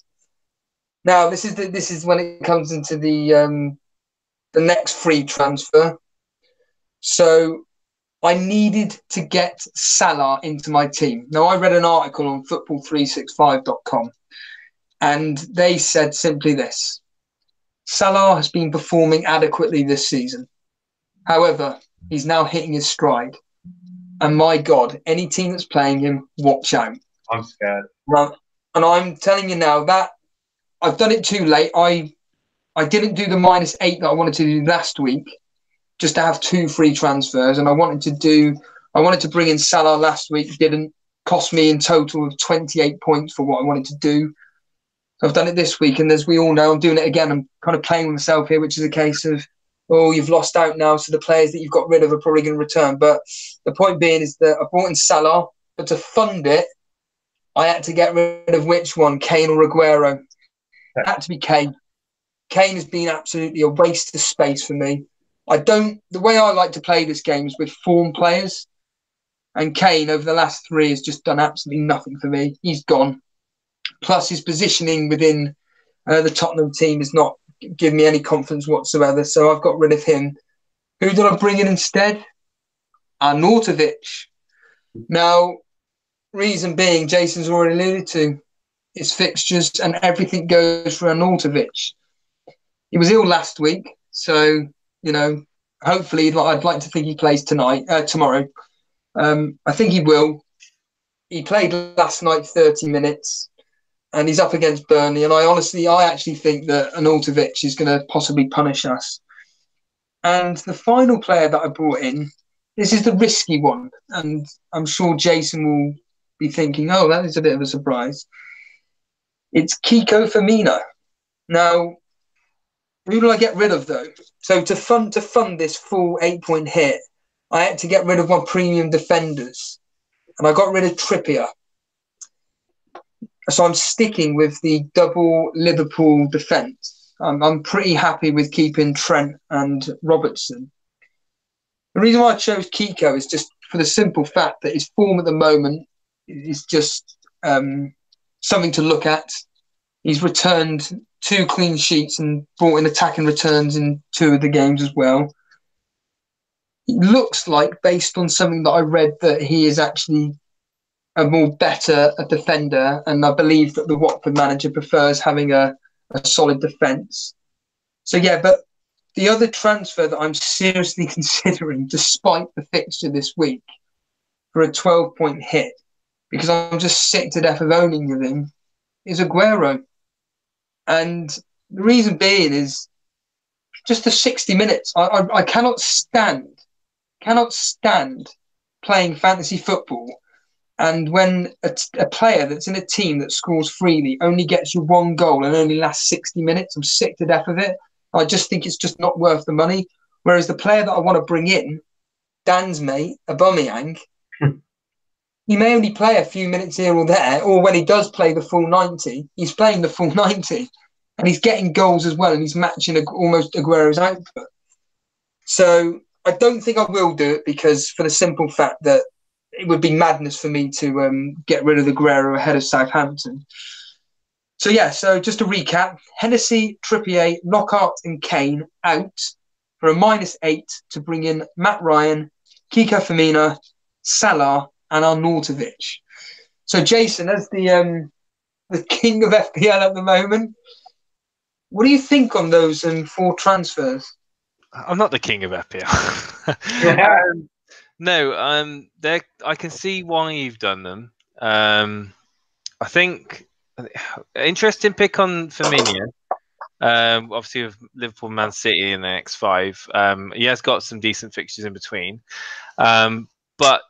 Now, this is when it comes into the next free transfer. So I needed to get Salah into my team. Now, I read an article on football365.com, and they said simply this: Salah has been performing adequately this season. However, he's now hitting his stride. And my God, any team that's playing him, watch out. I'm scared. And I'm telling you now that I've done it too late. I didn't do the -8 that I wanted to do last week, just to have 2 free transfers. And I wanted to bring in Salah last week. It didn't cost me in total of 28 points for what I wanted to do. So I've done it this week. And as we all know, I'm doing it again. I'm kind of playing with myself here, which is a case of, you've lost out now, so the players that you've got rid of are probably going to return. But the point being is that I brought in Salah, but to fund it, I had to get rid of which one, Kane or Aguero. It had to be Kane. Kane has been absolutely a waste of space for me. The way I like to play this game is with form players. And Kane, over the last 3, has just done absolutely nothing for me. He's gone. Plus, his positioning within the Tottenham team is not give me any confidence whatsoever, so I've got rid of him. Who did I bring in instead? Arnautovic. Now, Reason being, Jason's already alluded to, it's fixtures and everything goes for Arnautovic. He was ill last week, so, hopefully I'd like to think he plays tomorrow. I think he will. He played last night 30 minutes and he's up against Burnley. And I actually think that Arnautovic is going to possibly punish us. And the final player that I brought in, this is the risky one. And I'm sure Jason will be thinking, oh, that is a bit of a surprise. It's Kiko Firmino. Now, who do I get rid of, though? So to fund this full 8-point hit, I had to get rid of my premium defenders. And I got rid of Trippier. So I'm sticking with the double Liverpool defence. I'm pretty happy with keeping Trent and Robertson. The reason why I chose Kiko is just for the simple fact that his form at the moment is just something to look at. He's returned 2 clean sheets and brought in attacking returns in 2 of the games as well. It looks like, based on something that I read, that he is actually a more better defender, and I believe that the Watford manager prefers having a solid defence. So yeah, but the other transfer that I'm seriously considering, despite the fixture this week, for a 12-point hit, because I'm just sick to death of owning with him, is Aguero. And the reason being is just the 60 minutes. I cannot stand playing fantasy football. And when a player that's in a team that scores freely only gets you 1 goal and only lasts 60 minutes, I'm sick to death of it. I just think it's just not worth the money. Whereas the player that I want to bring in, Dan's mate, Aubameyang, he may only play a few minutes here or there, or when he does play the full 90, he's playing the full 90. And he's getting goals as well, and he's matching almost Aguero's output. So I don't think I will do it, because for the simple fact that it would be madness for me to get rid of Aguero ahead of Southampton. So yeah, so just to recap, Hennessy, Trippier, Knockaert and Kane out for a -8 to bring in Matt Ryan, Kiko Firmino, Salah and Arnautovic. So Jason, as the king of FPL at the moment, what do you think on those 4 transfers? I'm not the king of FPL. No, I can see why you've done them. I think interesting pick on Firmino. Obviously, with Liverpool, Man City in the next 5, he has got some decent fixtures in between. But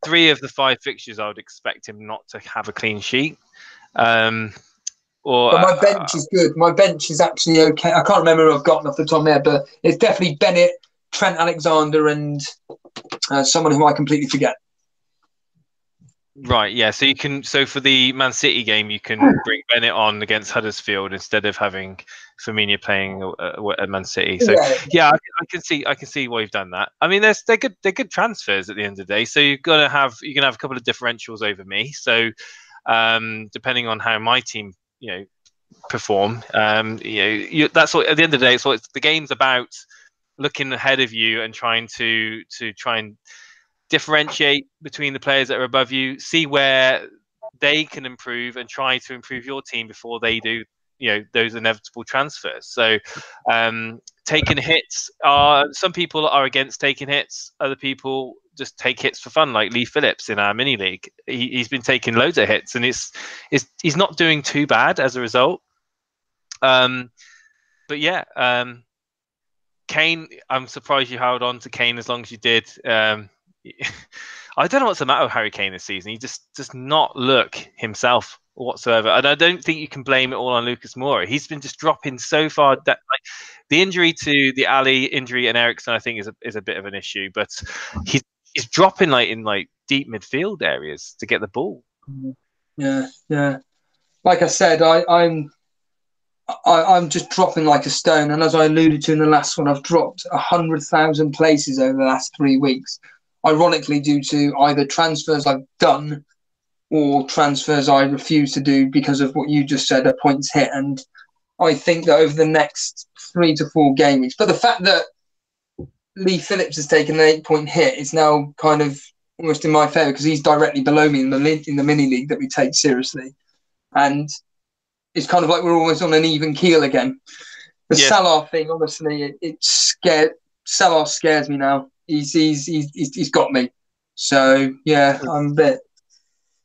3 of the 5 fixtures, I would expect him not to have a clean sheet. But my bench is good. My bench is actually okay. I can't remember who I've gotten off the top of my head, but it's definitely Bennett, Trent Alexander, and someone who I completely forget. Right, yeah. So you can. So for the Man City game, you can bring Bennett on against Huddersfield instead of having Firmino playing at Man City. So yeah, I can see why you've done that. I mean, they're good transfers at the end of the day. So you're gonna have a couple of differentials over me. So depending on how my team perform, that's what at the end of the day. It's what the game's about. Looking ahead of you and trying to differentiate between the players that are above you, see where they can improve and try to improve your team before they do, those inevitable transfers. So taking hits some people are against taking hits. Other people just take hits for fun, like Lee Phillips in our mini league. He's been taking loads of hits and he's not doing too bad as a result. But yeah, Kane, I'm surprised you held on to Kane as long as you did. I don't know what's the matter with Harry Kane this season. He just does not look himself whatsoever. And I don't think you can blame it all on Lucas Moura. He's been just dropping so far. That, the injury to the Ali injury and Eriksen, I think, is a bit of an issue. But he's dropping in deep midfield areas to get the ball. Yeah. Like I said, I'm just dropping like a stone. And as I alluded to in the last one, I've dropped 100,000 places over the last 3 weeks. Ironically, due to either transfers I've done or transfers I refuse to do because of what you just said, a points hit. And I think that over the next 3 to 4 games, but the fact that Lee Phillips has taken an 8-point hit is now kind of almost in my favour because he's directly below me in the mini league that we take seriously, and it's kind of like we're almost on an even keel again. The Salah thing, honestly, it's scared. Salah scares me now. He's got me. So yeah, I'm a bit.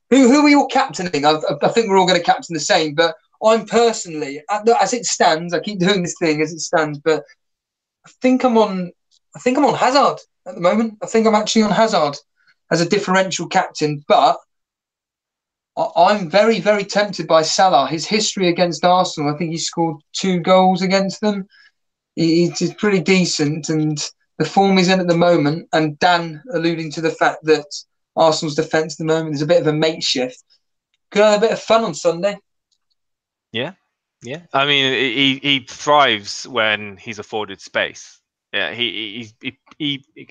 Who are you all captaining? I think we're all going to captain the same, but I'm personally, as it stands, I keep doing this thing as it stands, but I think I'm on Hazard at the moment. I think I'm actually on Hazard as a differential captain, but I'm very, very tempted by Salah. His history against Arsenal, I think he scored 2 goals against them. He's pretty decent, and the form he's in at the moment, and Dan alluding to the fact that Arsenal's defence at the moment is a bit of a makeshift. Could have a bit of fun on Sunday. Yeah. I mean, he thrives when he's afforded space. Yeah, he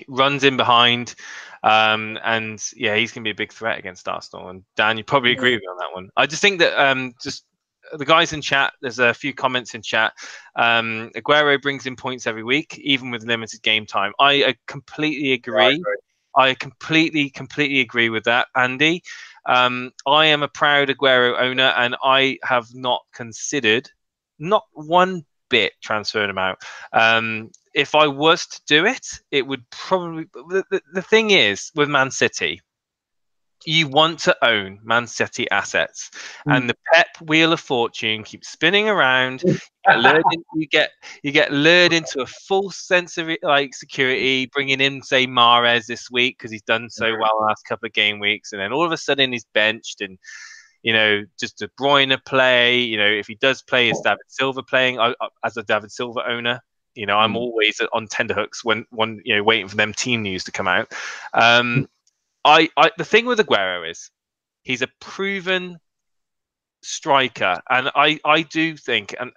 runs in behind, and yeah, he's going to be a big threat against Arsenal. And Dan, you probably agree with me on that one. I just think that just the guys in chat, there's a few comments in chat. Aguero brings in points every week, even with limited game time. I completely agree. I completely agree with that, Andy. I am a proud Aguero owner, and I have not considered, not one bit, transferring him out. If I was to do it, it would probably. The thing is with Man City, you want to own Man City assets, and the Pep wheel of fortune keeps spinning around. You get lured into a false sense of like security, bringing in say Mahrez this week because he's done so well the last couple of game weeks, and then all of a sudden he's benched, and just De Bruyne play. If he does play, is David Silva playing? As a David Silva owner, I'm always on tenterhooks when waiting for them team news to come out. The thing with Aguero is he's a proven striker, and I do think, and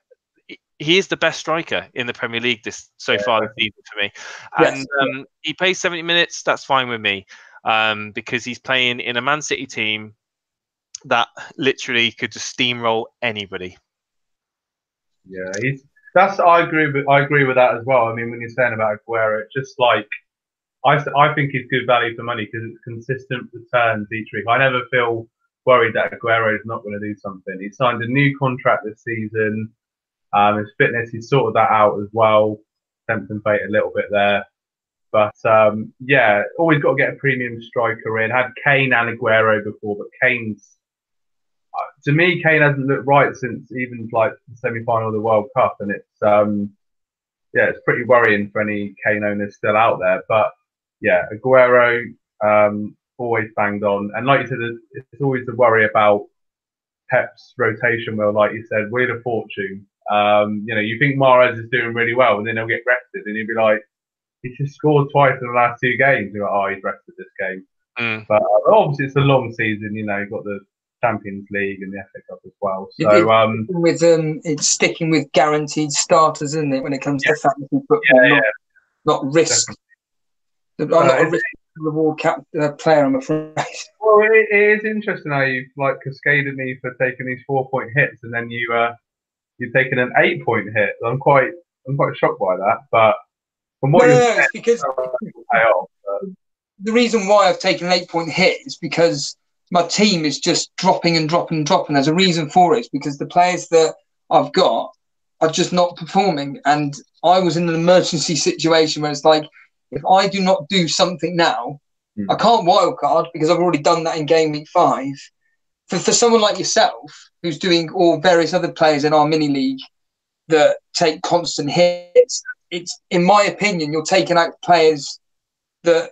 he is the best striker in the Premier League so far this season for me. Yes. And he plays 70 minutes. That's fine with me, because he's playing in a Man City team that literally could just steamroll anybody. Yeah, I agree with that as well. I mean, when you're saying about Aguero, it's just like I think he's good value for money because it's consistent returns each week. I never feel worried that Aguero is not going to do something. He signed a new contract this season. His fitness, he's sorted that out as well. Tempting fate a little bit there. But yeah, always got to get a premium striker in. Had Kane and Aguero before, but to me, Kane hasn't looked right since even like the semi-final of the World Cup, and it's pretty worrying for any Kane owners still out there. But yeah, Aguero always banged on, and like you said, it's always the worry about Pep's rotation wheel, like you said, wheel of fortune. You think Mahrez is doing really well, and then he'll get rested, and he'll be like, he's just scored twice in the last 2 games. You're like, oh, he's rested this game. But obviously, it's a long season. You've got the Champions League and the FA Cup as well. So it's sticking with guaranteed starters, isn't it? When it comes to fantasy football, not risk. I'm not a risk reward player, I'm afraid. Well, it is interesting how you've cascaded me for taking these 4-point hits, and then you've taken an 8-point hit. I'm quite shocked by that. But from what it's because the reason why I've taken an 8-point hit is because my team is just dropping and dropping and dropping. There's a reason for it. It's because the players that I've got are just not performing. And I was in an emergency situation where it's like, if I do not do something now, I can't wildcard because I've already done that in game week 5. For someone like yourself, who's doing all various other players in our mini league that take constant hits, it's, in my opinion, you're taking out players that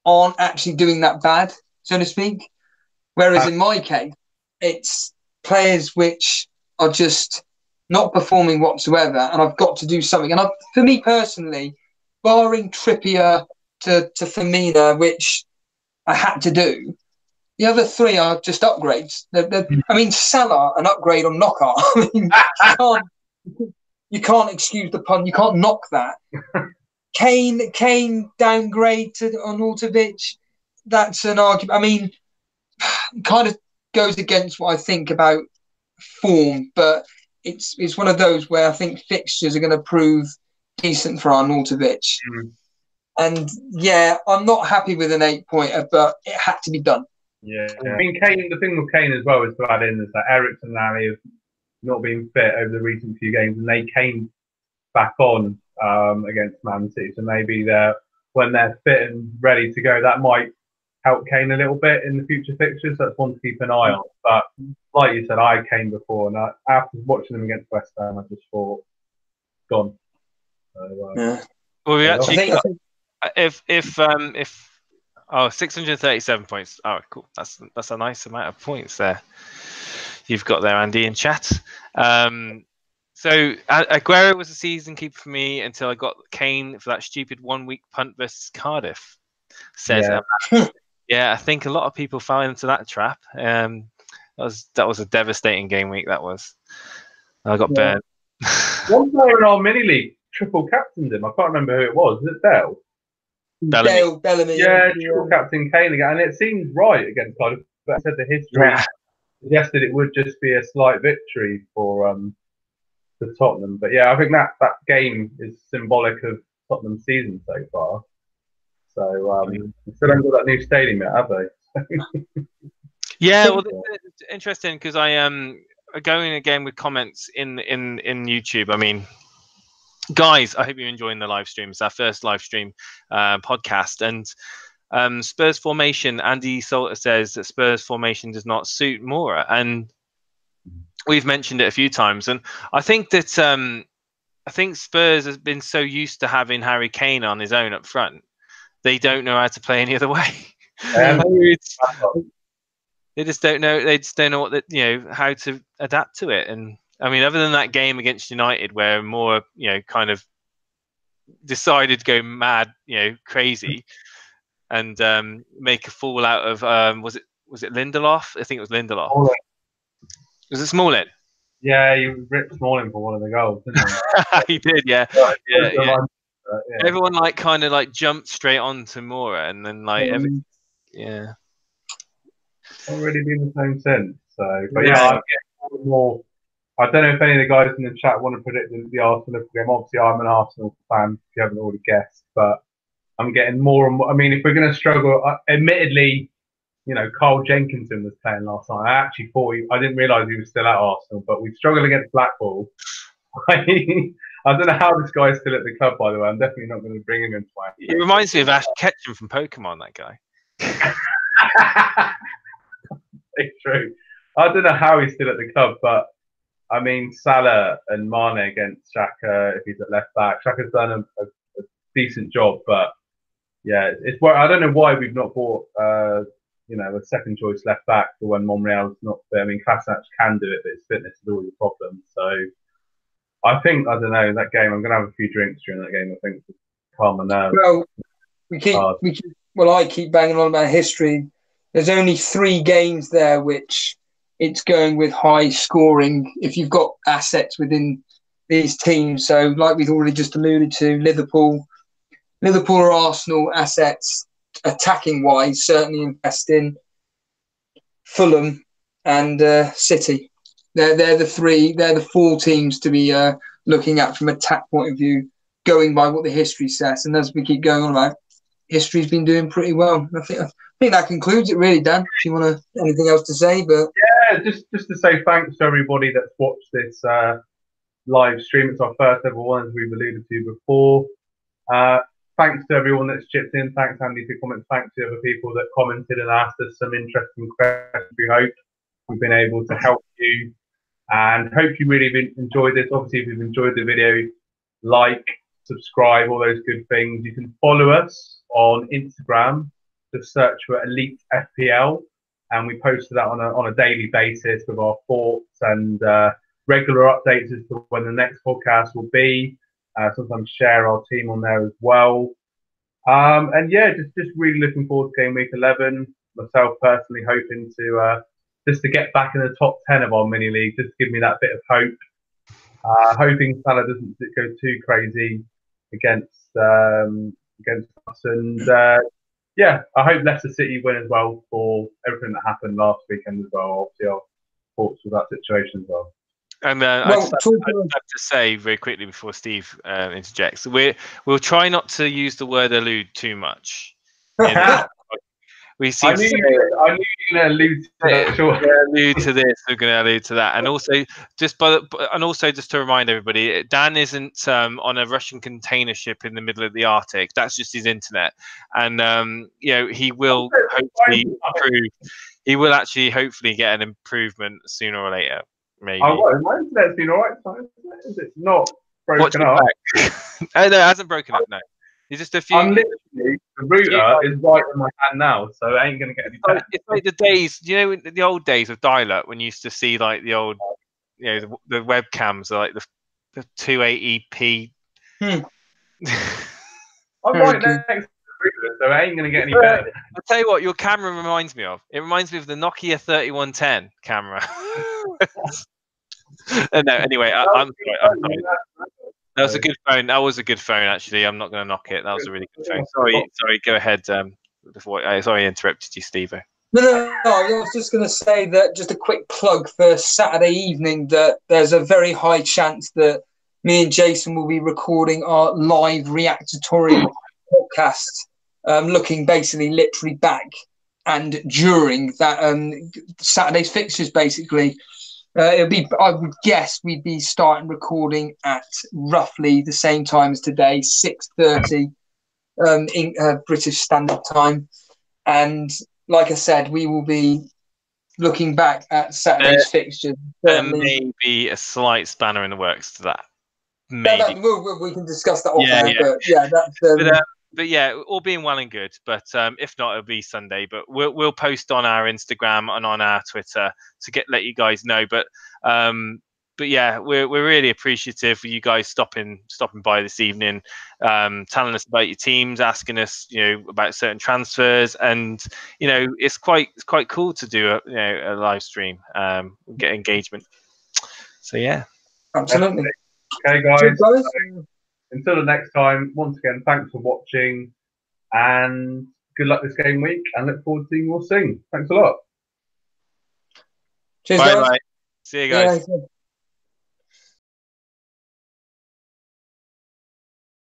aren't actually doing that bad, so to speak. Whereas in my case, it's players which are just not performing whatsoever, and I've got to do something. And for me personally, barring Trippier to Firmino, which I had to do, the other 3 are just upgrades. I mean, Salah, an upgrade on knockout. I mean, you can't excuse the pun. You can't knock that. Kane downgrade to Arnautovic. That's an argument. I mean, it kind of goes against what I think about form, but it's one of those where I think fixtures are going to prove decent for Arnautovic. And yeah, I'm not happy with an 8-pointer, but it had to be done. Yeah, I mean, Kane. The thing with Kane as well is to add in is that Eriksen and Ali have not been fit over the recent few games, and they came back on against Man City. So maybe when they're fit and ready to go, that might help Kane a little bit in the future fixtures. So that's one to keep an eye on. But like you said, I had Kane before, and after watching them against West Ham, I just thought, gone. So, Yeah. Well, we actually I think if 637 points. Oh, cool. That's a nice amount of points there. You've got there, Andy, in chat. So Aguero was a season keeper for me until I got Kane for that stupid 1-week punt versus Cardiff. Says yeah, I think a lot of people fell into that trap. That was a devastating game week. That was. I got burned. One player in our mini league triple captained him. I can't remember who it was. Was it Bell? Bellamy. Yeah, triple captain Kane again, and it seemed right against Cardiff. But I said the history suggested it would just be a slight victory for Tottenham. But yeah, I think that game is symbolic of Tottenham's season so far. So still haven't got that new stadium yet, have they? Yeah, well, it's interesting because I going again with comments in YouTube. I mean, guys, I hope you're enjoying the live stream. It's our first live stream podcast, and Spurs formation. Andy Salter says that Spurs formation does not suit Moura, and we've mentioned it a few times. And I think that I think Spurs has been so used to having Harry Kane on his own up front, they don't know how to play any other way. They just don't know. They just don't know how to adapt to it. And I mean, other than that game against United, where Moura, kind of decided to go mad, crazy, and make a fool out of was it Lindelof? I think it was Lindelof. Smalling. Was it Smalling? Yeah, he ripped Smalling for one of the goals, didn't he? He did, yeah. Right, Yeah. Everyone kind of jumped straight on to Moura, and then yeah. Not really been the same since. So, but yeah, I'm getting more. I don't know if any of the guys in the chat want to predict the Arsenal game. Obviously, I'm an Arsenal fan, if you haven't already guessed. But I'm getting more and more. I mean, if we're going to struggle, admittedly, Carl Jenkinson was playing last night. I actually thought I didn't realise he was still at Arsenal, but we've struggled against Blackpool. I don't know how this guy's still at the club, by the way. I'm definitely not going to bring him into my. It reminds me of Ash Ketchum from Pokemon, that guy. It's true. I don't know how he's still at the club, but I mean, Salah and Mane against Xhaka, if he's at left back. Xhaka's done a decent job, but yeah, it's. I don't know why we've not bought a second choice left back for when Monreal's not there. I mean, Kolasinac can do it, but his fitness is always a problem. So I think, I don't know, that game, I'm going to have a few drinks during that game, I think, to calm my nerves. Well, I keep banging on about history. There's only 3 games there which it's going with high scoring if you've got assets within these teams. So like we've already just alluded to, Liverpool or Arsenal assets, attacking wise, certainly invest in. Fulham and City. They're the 4 teams to be looking at from attack point of view, going by what the history says. And as we keep going on about, history's been doing pretty well. I think that concludes it, really, Dan. If you want anything else to say, but yeah, just to say thanks to everybody that's watched this live stream. It's our first ever one, as we've alluded to before. Thanks to everyone that's chipped in. Thanks, Andy, for comments. Thanks to other people that commented and asked us some interesting questions. We hope we've been able to help you, and hope you really enjoyed this. Obviously, if you've enjoyed the video, like, subscribe, all those good things. You can follow us on Instagram. Just search for Elite FPL, and we post that on a daily basis with our thoughts and regular updates as to when the next podcast will be. Sometimes share our team on there as well. And yeah, just really looking forward to game week 11. Myself personally hoping to just to get back in the top 10 of our mini league, just to give me that bit of hope. Hoping Salah doesn't go too crazy against us. And yeah, I hope Leicester City win as well for everything that happened last weekend as well. Obviously, our thoughts with that situation as well. And Well, I'd have to say very quickly before Steve interjects, we'll try not to use the word allude too much. We seem I knew to you were going to allude to that. Sure. allude to this, we're going to allude to that, and also just to remind everybody, Dan isn't on a Russian container ship in the middle of the Arctic. That's just his internet, and he will hopefully improve. He will actually hopefully get an improvement sooner or later. Maybe. My internet's been alright. Is it not broken up? Oh, no, it hasn't broken up. No, it's just a few. I'm literally, the router is right in my hand now, so it ain't gonna get any better. It's like the days, the old days of dial-up when you used to see like the old, the webcams, like the 280p. I'm right next to the router, so it ain't gonna get any better. I'll tell you what, your camera reminds me of. It reminds me of the Nokia 3110 camera. No, anyway, I'm sorry. That was a good phone. That was a good phone, actually. I'm not going to knock it. That was a really good phone. Sorry. Go ahead. Sorry, I interrupted you, Steve. No. I was just going to say that just a quick plug for Saturday evening. That there's a very high chance that me and Jason will be recording our live reactatorial podcast, looking basically literally back and during that Saturday's fixtures, basically. It'll be, I would guess, we'd be starting recording at roughly the same time as today, 6:30 British Standard Time. And like I said, we will be looking back at Saturday's fixtures. There may be a slight spanner in the works to that. Maybe. We can discuss that off air, but yeah, that's... But yeah, all being well and good. But if not, it'll be Sunday. But we'll post on our Instagram and on our Twitter to let you guys know. But yeah, we're really appreciative for you guys stopping by this evening, telling us about your teams, asking us about certain transfers, and it's quite cool to do a live stream, get engagement. So yeah, absolutely. Okay, guys. Until the next time, once again, thanks for watching and good luck this game week and look forward to seeing you all soon. Thanks a lot. Cheers, guys. Bye. See you guys. Yeah,